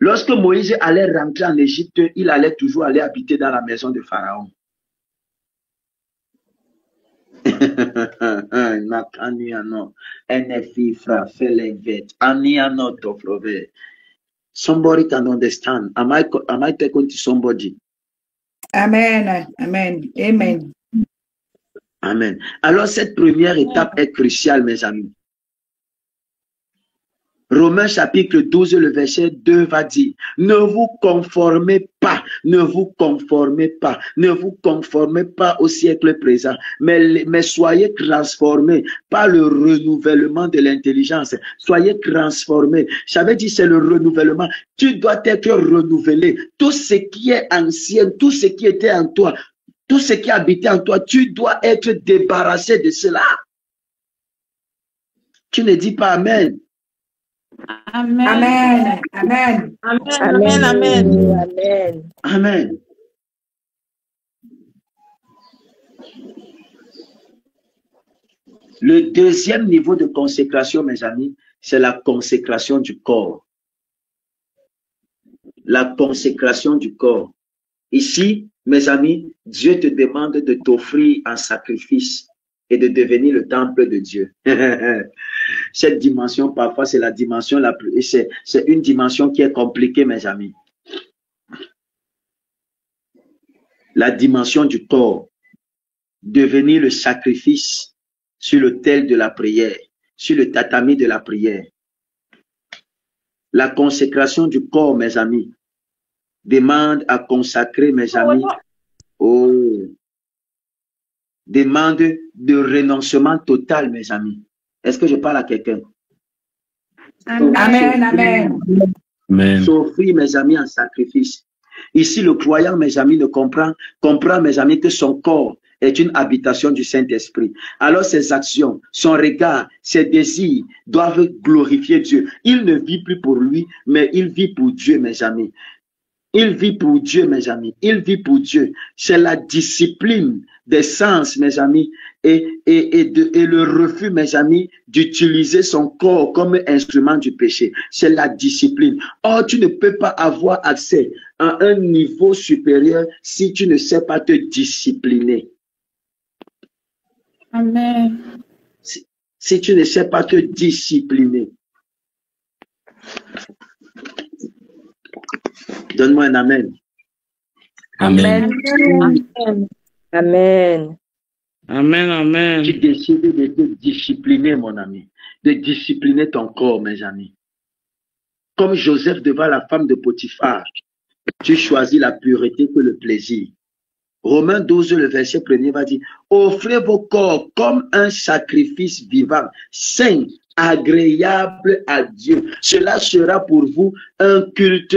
lorsque Moïse allait rentrer en Égypte, il allait toujours aller habiter dans la maison de Pharaon. Somebody can understand. Am I talking to somebody? Amen. Amen. Amen. Amen. Alors, cette première étape est cruciale, mes amis. Romains chapitre 12, le verset 2 va dire, ne vous conformez pas, ne vous conformez pas, ne vous conformez pas au siècle présent, mais soyez transformés par le renouvellement de l'intelligence. Soyez transformés. J'avais dit c'est le renouvellement. Tu dois être renouvelé. Tout ce qui est ancien, tout ce qui était en toi, tout ce qui habitait en toi, tu dois être débarrassé de cela. Tu ne dis pas Amen. Amen. Amen. Amen. Amen. Amen. Amen. Amen. Le deuxième niveau de consécration, mes amis, c'est la consécration du corps. La consécration du corps. Ici, mes amis, Dieu te demande de t'offrir un sacrifice et de devenir le temple de Dieu. Cette dimension, parfois, c'est la dimension la plus... C'est une dimension qui est compliquée, mes amis. La dimension du corps. Devenir le sacrifice sur l'autel de la prière, sur le tatami de la prière. La consécration du corps, mes amis, demande à consacrer, mes amis, demande de renoncement total, mes amis. Est-ce que je parle à quelqu'un? Amen. Amen. Amen. S'offrir, mes amis, en sacrifice. Ici, le croyant, mes amis, comprend, mes amis, que son corps est une habitation du Saint-Esprit. Alors ses actions, son regard, ses désirs doivent glorifier Dieu. Il ne vit plus pour lui, mais il vit pour Dieu, mes amis. Il vit pour Dieu, mes amis. Il vit pour Dieu. C'est la discipline des sens, mes amis, et le refus, mes amis, d'utiliser son corps comme instrument du péché. C'est la discipline. Or, tu ne peux pas avoir accès à un niveau supérieur si tu ne sais pas te discipliner. Amen. Si tu ne sais pas te discipliner. Donne-moi un amen. Amen. Amen. Amen. Amen, amen. Tu décides de te discipliner, mon ami. De discipliner ton corps, mes amis. Comme Joseph devant la femme de Potiphar, tu choisis la pureté que le plaisir. Romains 12, le verset 1er va dire, offrez vos corps comme un sacrifice vivant, saint, agréable à Dieu. Cela sera pour vous un culte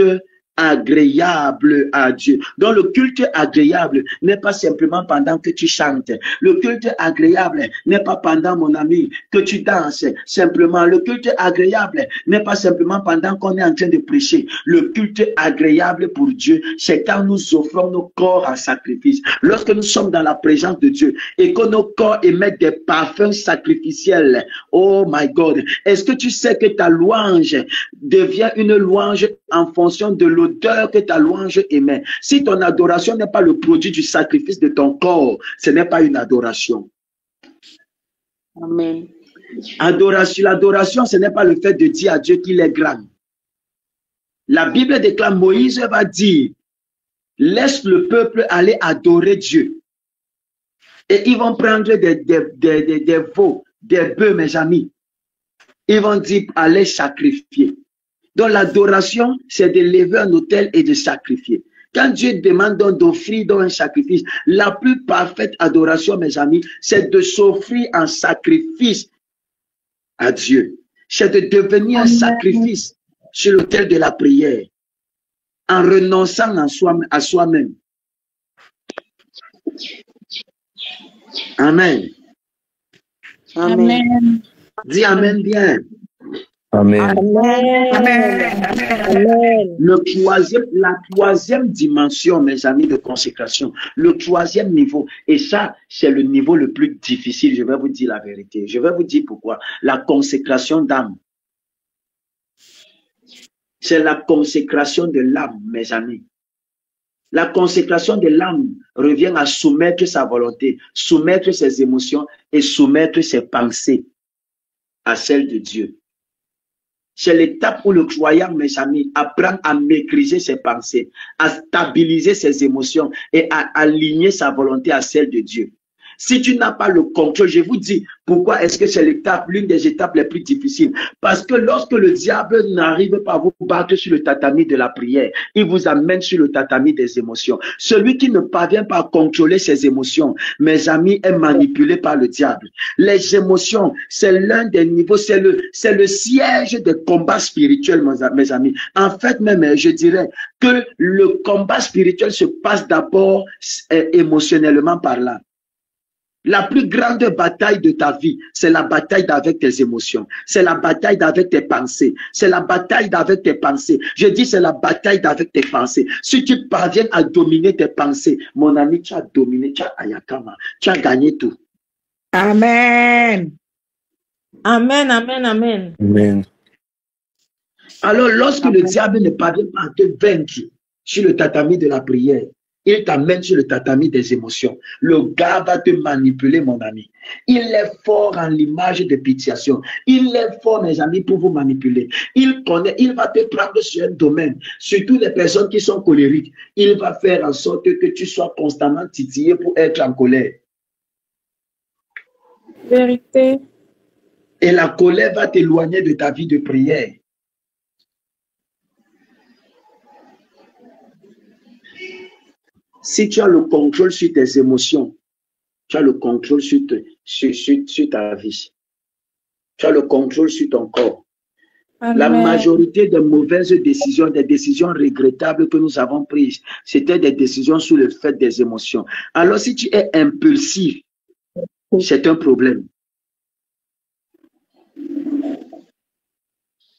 agréable à Dieu. Donc le culte agréable n'est pas simplement pendant que tu chantes. Le culte agréable n'est pas pendant, mon ami, que tu danses. Simplement, le culte agréable n'est pas simplement pendant qu'on est en train de prêcher. Le culte agréable pour Dieu, c'est quand nous offrons nos corps en sacrifice. Lorsque nous sommes dans la présence de Dieu et que nos corps émettent des parfums sacrificiels. Oh my God! Est-ce que tu sais que ta louange devient une louange en fonction de l'odeur que ta louange émet? Si ton adoration n'est pas le produit du sacrifice de ton corps, ce n'est pas une adoration. Amen. L'adoration, ce n'est pas le fait de dire à Dieu qu'il est grand. La Bible déclare, Moïse va dire, laisse le peuple aller adorer Dieu. Et ils vont prendre des veaux, des bœufs, mes amis. Ils vont dire, allez sacrifier. Donc l'adoration, c'est de lever un autel et de sacrifier. Quand Dieu demande donc d'offrir donc un sacrifice, la plus parfaite adoration, mes amis, c'est de s'offrir en sacrifice à Dieu. C'est de devenir un sacrifice sur l'autel de la prière, en renonçant à soi-même. Amen. Amen. Dis Amen bien. Amen. Amen. Amen. La troisième dimension, mes amis, de consécration, le troisième niveau, et ça, c'est le niveau le plus difficile, je vais vous dire la vérité. Je vais vous dire pourquoi. La consécration d'âme. C'est la consécration de l'âme, mes amis. La consécration de l'âme revient à soumettre sa volonté, soumettre ses émotions et soumettre ses pensées à celles de Dieu. C'est l'étape où le croyant, mes amis, apprend à maîtriser ses pensées, à stabiliser ses émotions et à aligner sa volonté à celle de Dieu. Si tu n'as pas le contrôle, je vous dis, pourquoi est-ce que c'est l'une des étapes les plus difficiles? Parce que lorsque le diable n'arrive pas à vous battre sur le tatami de la prière, il vous amène sur le tatami des émotions. Celui qui ne parvient pas à contrôler ses émotions, mes amis, est manipulé par le diable. Les émotions, c'est l'un des niveaux, c'est le siège des combats spirituels, mes amis. En fait, même, je dirais que le combat spirituel se passe d'abord émotionnellement parlant. La plus grande bataille de ta vie, c'est la bataille avec tes émotions. C'est la bataille avec tes pensées. C'est la bataille avec tes pensées. Je dis, c'est la bataille avec tes pensées. Si tu parviens à dominer tes pensées, mon ami, tu as dominé, tu as ayakama, tu as gagné tout. Amen. Amen, amen, amen. Amen. Alors, lorsque le diable ne parvient pas à te vaincre sur le tatami de la prière, il t'amène sur le tatami des émotions. Le gars va te manipuler, mon ami. Il est fort en l'image de pitiation. Il est fort, mes amis, pour vous manipuler. Il va te prendre sur un domaine, surtout les personnes qui sont colériques. Il va faire en sorte que tu sois constamment titillé pour être en colère. Vérité. Et la colère va t'éloigner de ta vie de prière. Si tu as le contrôle sur tes émotions, tu as le contrôle sur ta vie. Tu as le contrôle sur ton corps. Amen. La majorité des mauvaises décisions, des décisions regrettables que nous avons prises, c'était des décisions sous le fait des émotions. Alors si tu es impulsif, c'est un problème.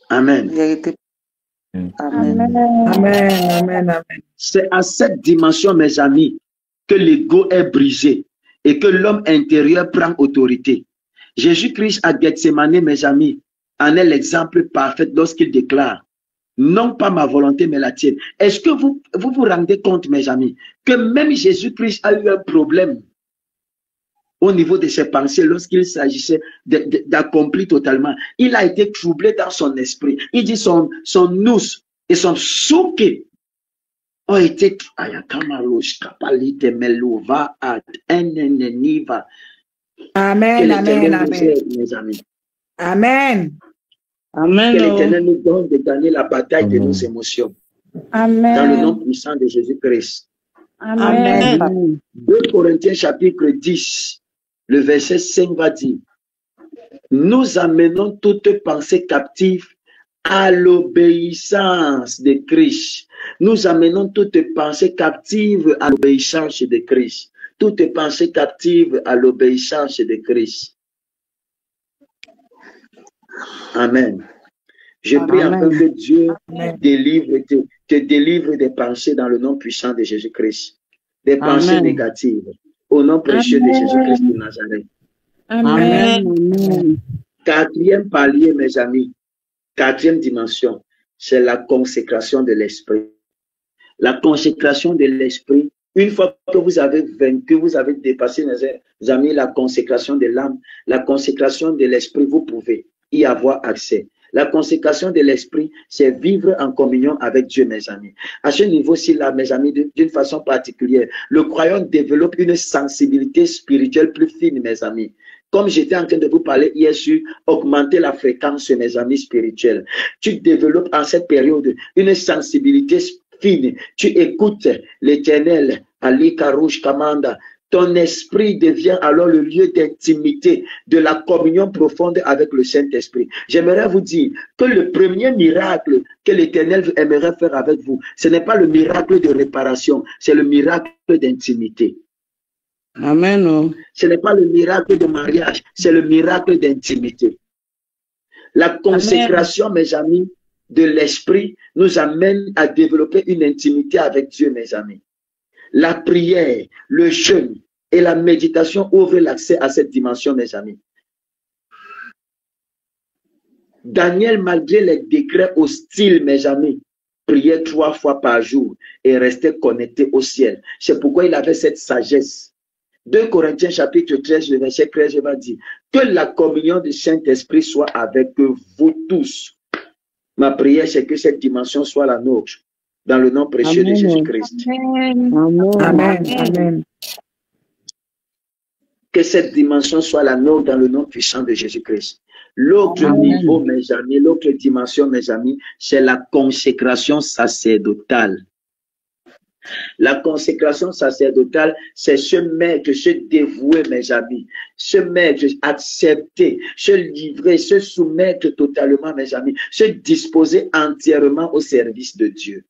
Amen. Amen. Amen, amen, amen. C'est à cette dimension, mes amis, que l'ego est brisé et que l'homme intérieur prend autorité. Jésus-Christ à Gethsemane, mes amis, en est l'exemple parfait lorsqu'il déclare « Non pas ma volonté, mais la tienne ». Est-ce que vous vous rendez compte, mes amis, que même Jésus-Christ a eu un problème au niveau de ses pensées lorsqu'il s'agissait d'accomplir totalement. Il a été troublé dans son esprit. Il dit son nous et son souké ont été Amen, amen, amen. Mes amis. Amen. Amen. Que l'Éternel nous donne de gagner la bataille de nos émotions. Amen. Dans le nom puissant de Jésus-Christ. Amen. Amen. 2 Corinthiens chapitre 10, le verset 5 va dire, nous amenons toute pensée captive à l'obéissance de Christ. Nous amenons toute pensée captive à l'obéissance de Christ. Toute pensée captive à l'obéissance de Christ. Amen. Je prie afin que Dieu te délivre des pensées dans le nom puissant de Jésus-Christ. Des pensées négatives. Au nom précieux de Jésus-Christ de Nazareth. Amen. Quatrième palier, mes amis. Quatrième dimension, c'est la consécration de l'esprit. La consécration de l'esprit, une fois que vous avez vaincu, vous avez dépassé, mes amis, la consécration de l'âme, la consécration de l'esprit, vous pouvez y avoir accès. La consécration de l'esprit, c'est vivre en communion avec Dieu, mes amis. À ce niveau-ci, là, mes amis, d'une façon particulière, le croyant développe une sensibilité spirituelle plus fine, mes amis. Comme j'étais en train de vous parler hier sur augmenter la fréquence, mes amis spirituels. Tu développes en cette période une sensibilité fine. Tu écoutes l'Éternel, Ali Karouche Kamanda. Ton esprit devient alors le lieu d'intimité, de la communion profonde avec le Saint-Esprit. J'aimerais vous dire que le premier miracle que l'Éternel aimerait faire avec vous, ce n'est pas le miracle de réparation, c'est le miracle d'intimité. Amen. Ce n'est pas le miracle de mariage, c'est le miracle d'intimité. La consécration, mes amis, de l'esprit nous amène à développer une intimité avec Dieu, mes amis. La prière, le jeûne et la méditation ouvrent l'accès à cette dimension, mes amis. Daniel, malgré les décrets hostiles, mes amis, priait 3 fois par jour et restait connecté au ciel. C'est pourquoi il avait cette sagesse. 2 Corinthiens chapitre 13, le verset 13 va dire que la communion du Saint-Esprit soit avec vous tous. Ma prière, c'est que cette dimension soit la nôtre. Dans le nom précieux de Jésus-Christ. Amen. Amen. Amen. Que cette dimension soit la nôtre dans le nom puissant de Jésus-Christ. L'autre Amen. niveau, mes amis, l'autre dimension, mes amis, c'est la consécration sacerdotale. La consécration sacerdotale, c'est se mettre, se dévouer, mes amis, se mettre, accepter, se livrer, se soumettre totalement, mes amis, se disposer entièrement au service de Dieu.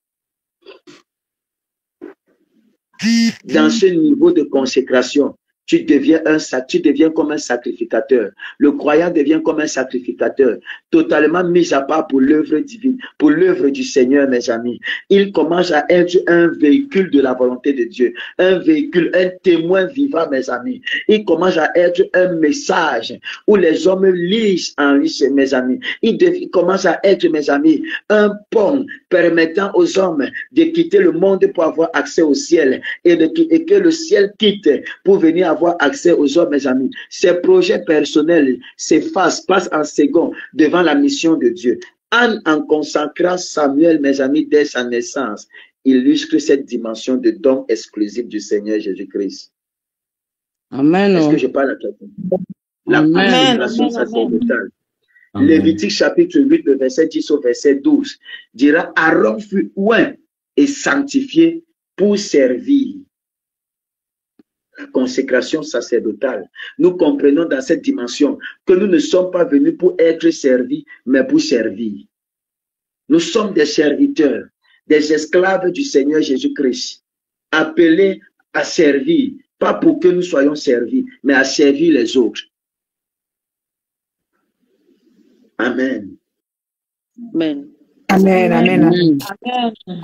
Dans ce niveau de consécration, tu deviens comme un sacrificateur. Le croyant devient comme un sacrificateur, totalement mis à part pour l'œuvre divine, pour l'œuvre du Seigneur, mes amis. Il commence à être un véhicule de la volonté de Dieu, un véhicule, un témoin vivant, mes amis. Il commence à être un message où les hommes lisent en lui, mes amis. Il commence à être, mes amis, un pont permettant aux hommes de quitter le monde pour avoir accès au ciel et que le ciel quitte pour venir avoir accès aux hommes, mes amis. Ces projets personnels s'effacent, passent en second devant la mission de Dieu. Anne, en consacrant Samuel, mes amis, dès sa naissance, illustre cette dimension de don exclusif du Seigneur Jésus-Christ. Amen. Est-ce que je parle à quelqu'un? La Amen. consécration sacerdotale. Lévitique chapitre 8, le verset 10 au verset 12 dira: Aaron fut oint et sanctifié pour servir. La consécration sacerdotale. Nous comprenons dans cette dimension que nous ne sommes pas venus pour être servis, mais pour servir. Nous sommes des serviteurs, des esclaves du Seigneur Jésus-Christ, appelés à servir, pas pour que nous soyons servis, mais à servir les autres. Amen. Amen. Amen. Amen. Amen. Amen.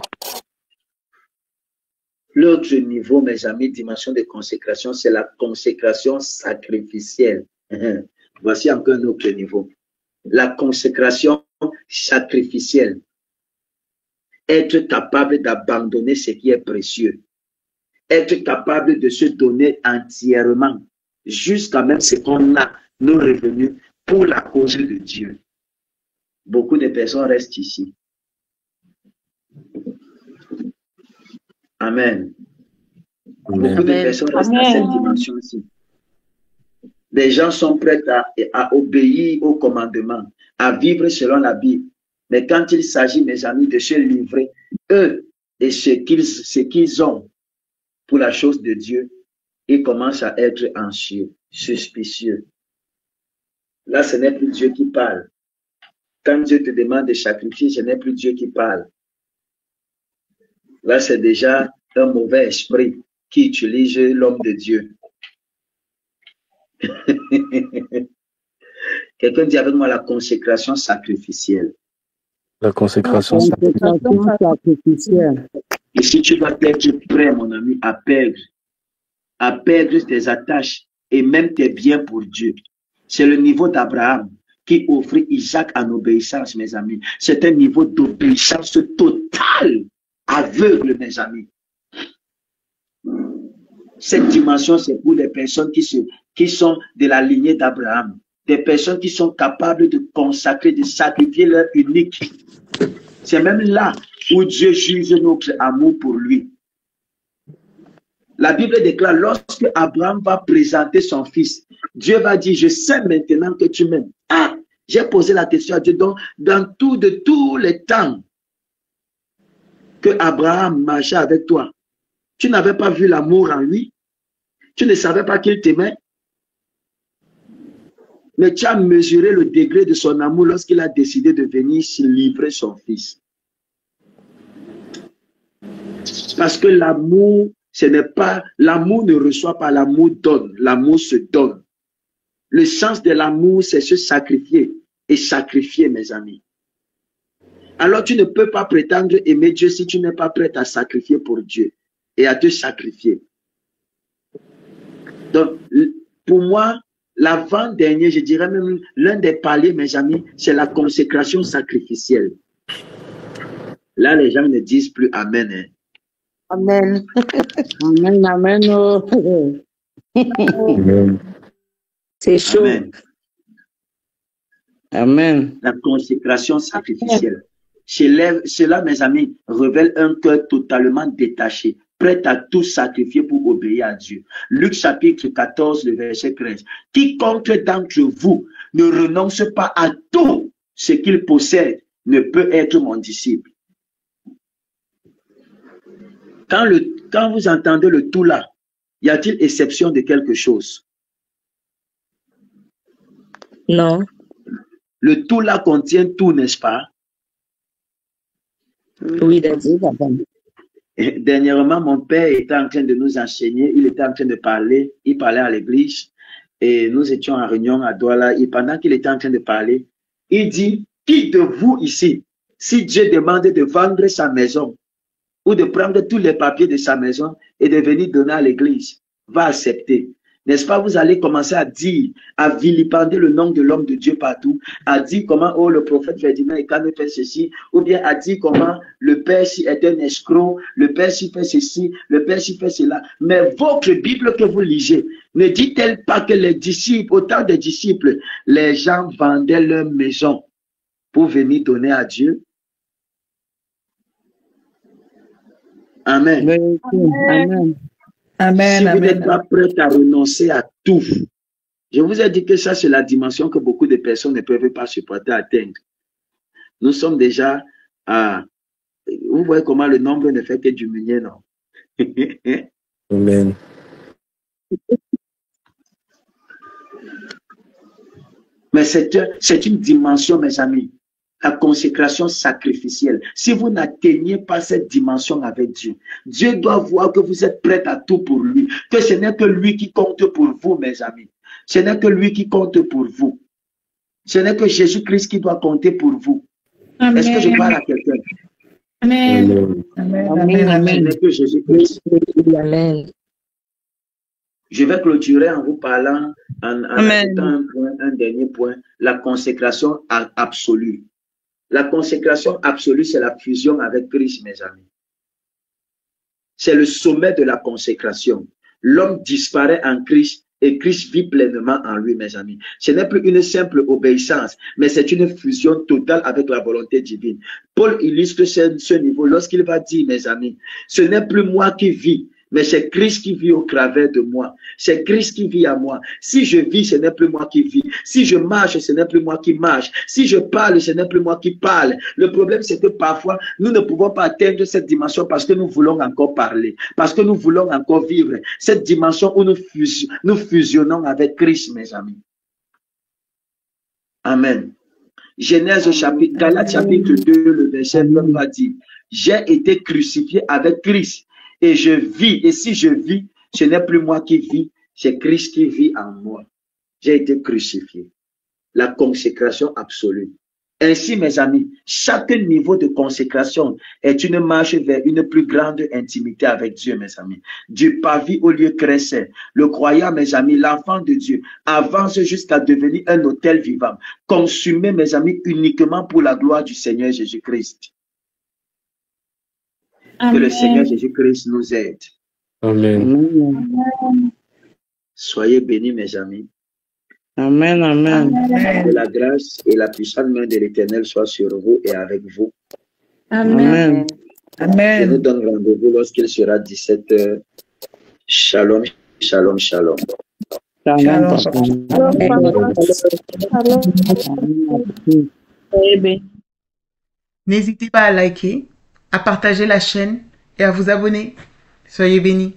L'autre niveau, mes amis, dimension de consécration, c'est la consécration sacrificielle. Voici encore un autre niveau. La consécration sacrificielle. Être capable d'abandonner ce qui est précieux. Être capable de se donner entièrement, jusqu'à même ce qu'on a, nos revenus, pour la cause de Dieu. Beaucoup de personnes restent ici. Amen. Beaucoup de personnes restent dans cette dimension-ci. Les gens sont prêts à obéir au commandement, à vivre selon la Bible. Mais quand il s'agit, mes amis, de se livrer, eux, et ce qu'ils ont pour la chose de Dieu, ils commencent à être anxieux, suspicieux. Là, ce n'est plus Dieu qui parle. Quand Dieu te demande de sacrifier, ce n'est plus Dieu qui parle. Là, c'est déjà un mauvais esprit qui utilise l'homme de Dieu. Quelqu'un dit avec moi la consécration sacrificielle. La consécration sacrificielle. Et si tu dois être prêt, mon ami, à perdre tes attaches et même tes biens pour Dieu. C'est le niveau d'Abraham qui offrit Isaac en obéissance, mes amis. C'est un niveau d'obéissance totale, aveugle, mes amis. Cette dimension, c'est pour les personnes qui sont de la lignée d'Abraham. Des personnes qui sont capables de consacrer, de sacrifier leur unique. C'est même là où Dieu juge notre amour pour lui. La Bible déclare, lorsque Abraham va présenter son fils, Dieu va dire, je sais maintenant que tu m'aimes. Ah, j'ai posé la question à Dieu, donc, de tous les temps que Abraham marchait avec toi, tu n'avais pas vu l'amour en lui, tu ne savais pas qu'il t'aimait, mais tu as mesuré le degré de son amour lorsqu'il a décidé de venir se livrer son fils. Parce que l'amour, ce n'est pas, l'amour ne reçoit pas, l'amour donne, l'amour se donne. Le sens de l'amour, c'est se sacrifier et sacrifier, mes amis. Alors tu ne peux pas prétendre aimer Dieu si tu n'es pas prêt à sacrifier pour Dieu et à te sacrifier. Donc, pour moi, l'avant-dernier, je dirais même l'un des paliers, mes amis, c'est la consécration sacrificielle. Là, les gens ne disent plus Amen. Hein. Amen. Amen, amen. Amen. C'est chaud. Amen. Amen. La consécration sacrificielle. Cela, mes amis, révèle un cœur totalement détaché, prêt à tout sacrifier pour obéir à Dieu. Luc chapitre 14, le verset 13. Quiconque d'entre vous ne renonce pas à tout ce qu'il possède ne peut être mon disciple. Quand vous entendez le tout là, y a-t-il exception de quelque chose? Non. Le tout là contient tout, n'est-ce pas? Oui, d'accord. Et dernièrement, mon père était en train de nous enseigner, il était en train de parler, il parlait à l'église et nous étions en réunion à Douala et pendant qu'il était en train de parler, il dit, qui de vous ici, si Dieu demande de vendre sa maison ou de prendre tous les papiers de sa maison et de venir donner à l'église, va accepter? N'est-ce pas, vous allez commencer à dire, à vilipender le nom de l'homme de Dieu partout, à dire comment, oh, le prophète Ferdinand Ekane fait ceci, ou bien à dire comment le père si est un escroc, le père si fait ceci, le père si fait cela. Mais votre Bible que vous lisez, ne dit-elle pas que les disciples, au temps des disciples, les gens vendaient leur maison pour venir donner à Dieu? Amen. Amen. Amen. Si vous n'êtes pas prêt à renoncer à tout, je vous ai dit que ça, c'est la dimension que beaucoup de personnes ne peuvent pas supporter atteindre. Nous sommes déjà à... Vous voyez comment le nombre ne fait que diminuer, non? Amen. Mais c'est une dimension, mes amis, la consécration sacrificielle. Si vous n'atteignez pas cette dimension avec Dieu, Dieu doit voir que vous êtes prêts à tout pour lui, que ce n'est que lui qui compte pour vous, mes amis. Ce n'est que lui qui compte pour vous. Ce n'est que Jésus-Christ qui doit compter pour vous. Est-ce que je parle à quelqu'un? Amen. Ce n'est que Jésus-Christ. Amen. Je vais clôturer en vous parlant, en ajoutant un dernier point, la consécration absolue. La consécration absolue, c'est la fusion avec Christ, mes amis. C'est le sommet de la consécration. L'homme disparaît en Christ et Christ vit pleinement en lui, mes amis. Ce n'est plus une simple obéissance, mais c'est une fusion totale avec la volonté divine. Paul illustre ce niveau lorsqu'il va dire, mes amis, ce n'est plus moi qui vis, mais c'est Christ qui vit au travers de moi. C'est Christ qui vit à moi. Si je vis, ce n'est plus moi qui vis. Si je marche, ce n'est plus moi qui marche. Si je parle, ce n'est plus moi qui parle. Le problème, c'est que parfois, nous ne pouvons pas atteindre cette dimension parce que nous voulons encore parler, parce que nous voulons encore vivre cette dimension où nous fusionnons avec Christ, mes amis. Amen. Genèse chapitre, Galates chapitre 2, le verset 9 va dire, j'ai été crucifié avec Christ. Et je vis, et si je vis, ce n'est plus moi qui vis, c'est Christ qui vit en moi. J'ai été crucifié. La consécration absolue. Ainsi, mes amis, chaque niveau de consécration est une marche vers une plus grande intimité avec Dieu, mes amis. Du pavis au lieu crescent. Le croyant, mes amis, l'enfant de Dieu, avance jusqu'à devenir un autel vivant, consumé, mes amis, uniquement pour la gloire du Seigneur Jésus-Christ. Que le Seigneur Jésus-Christ nous aide. Amen. Soyez bénis, mes amis. Amen. Amen. Que la grâce et la puissante main de l'Éternel soient sur vous et avec vous. Amen. Je vous donne rendez-vous lorsqu'il sera 17h. Shalom, shalom, shalom. N'hésitez pas à liker, à partager la chaîne et à vous abonner. Soyez bénis.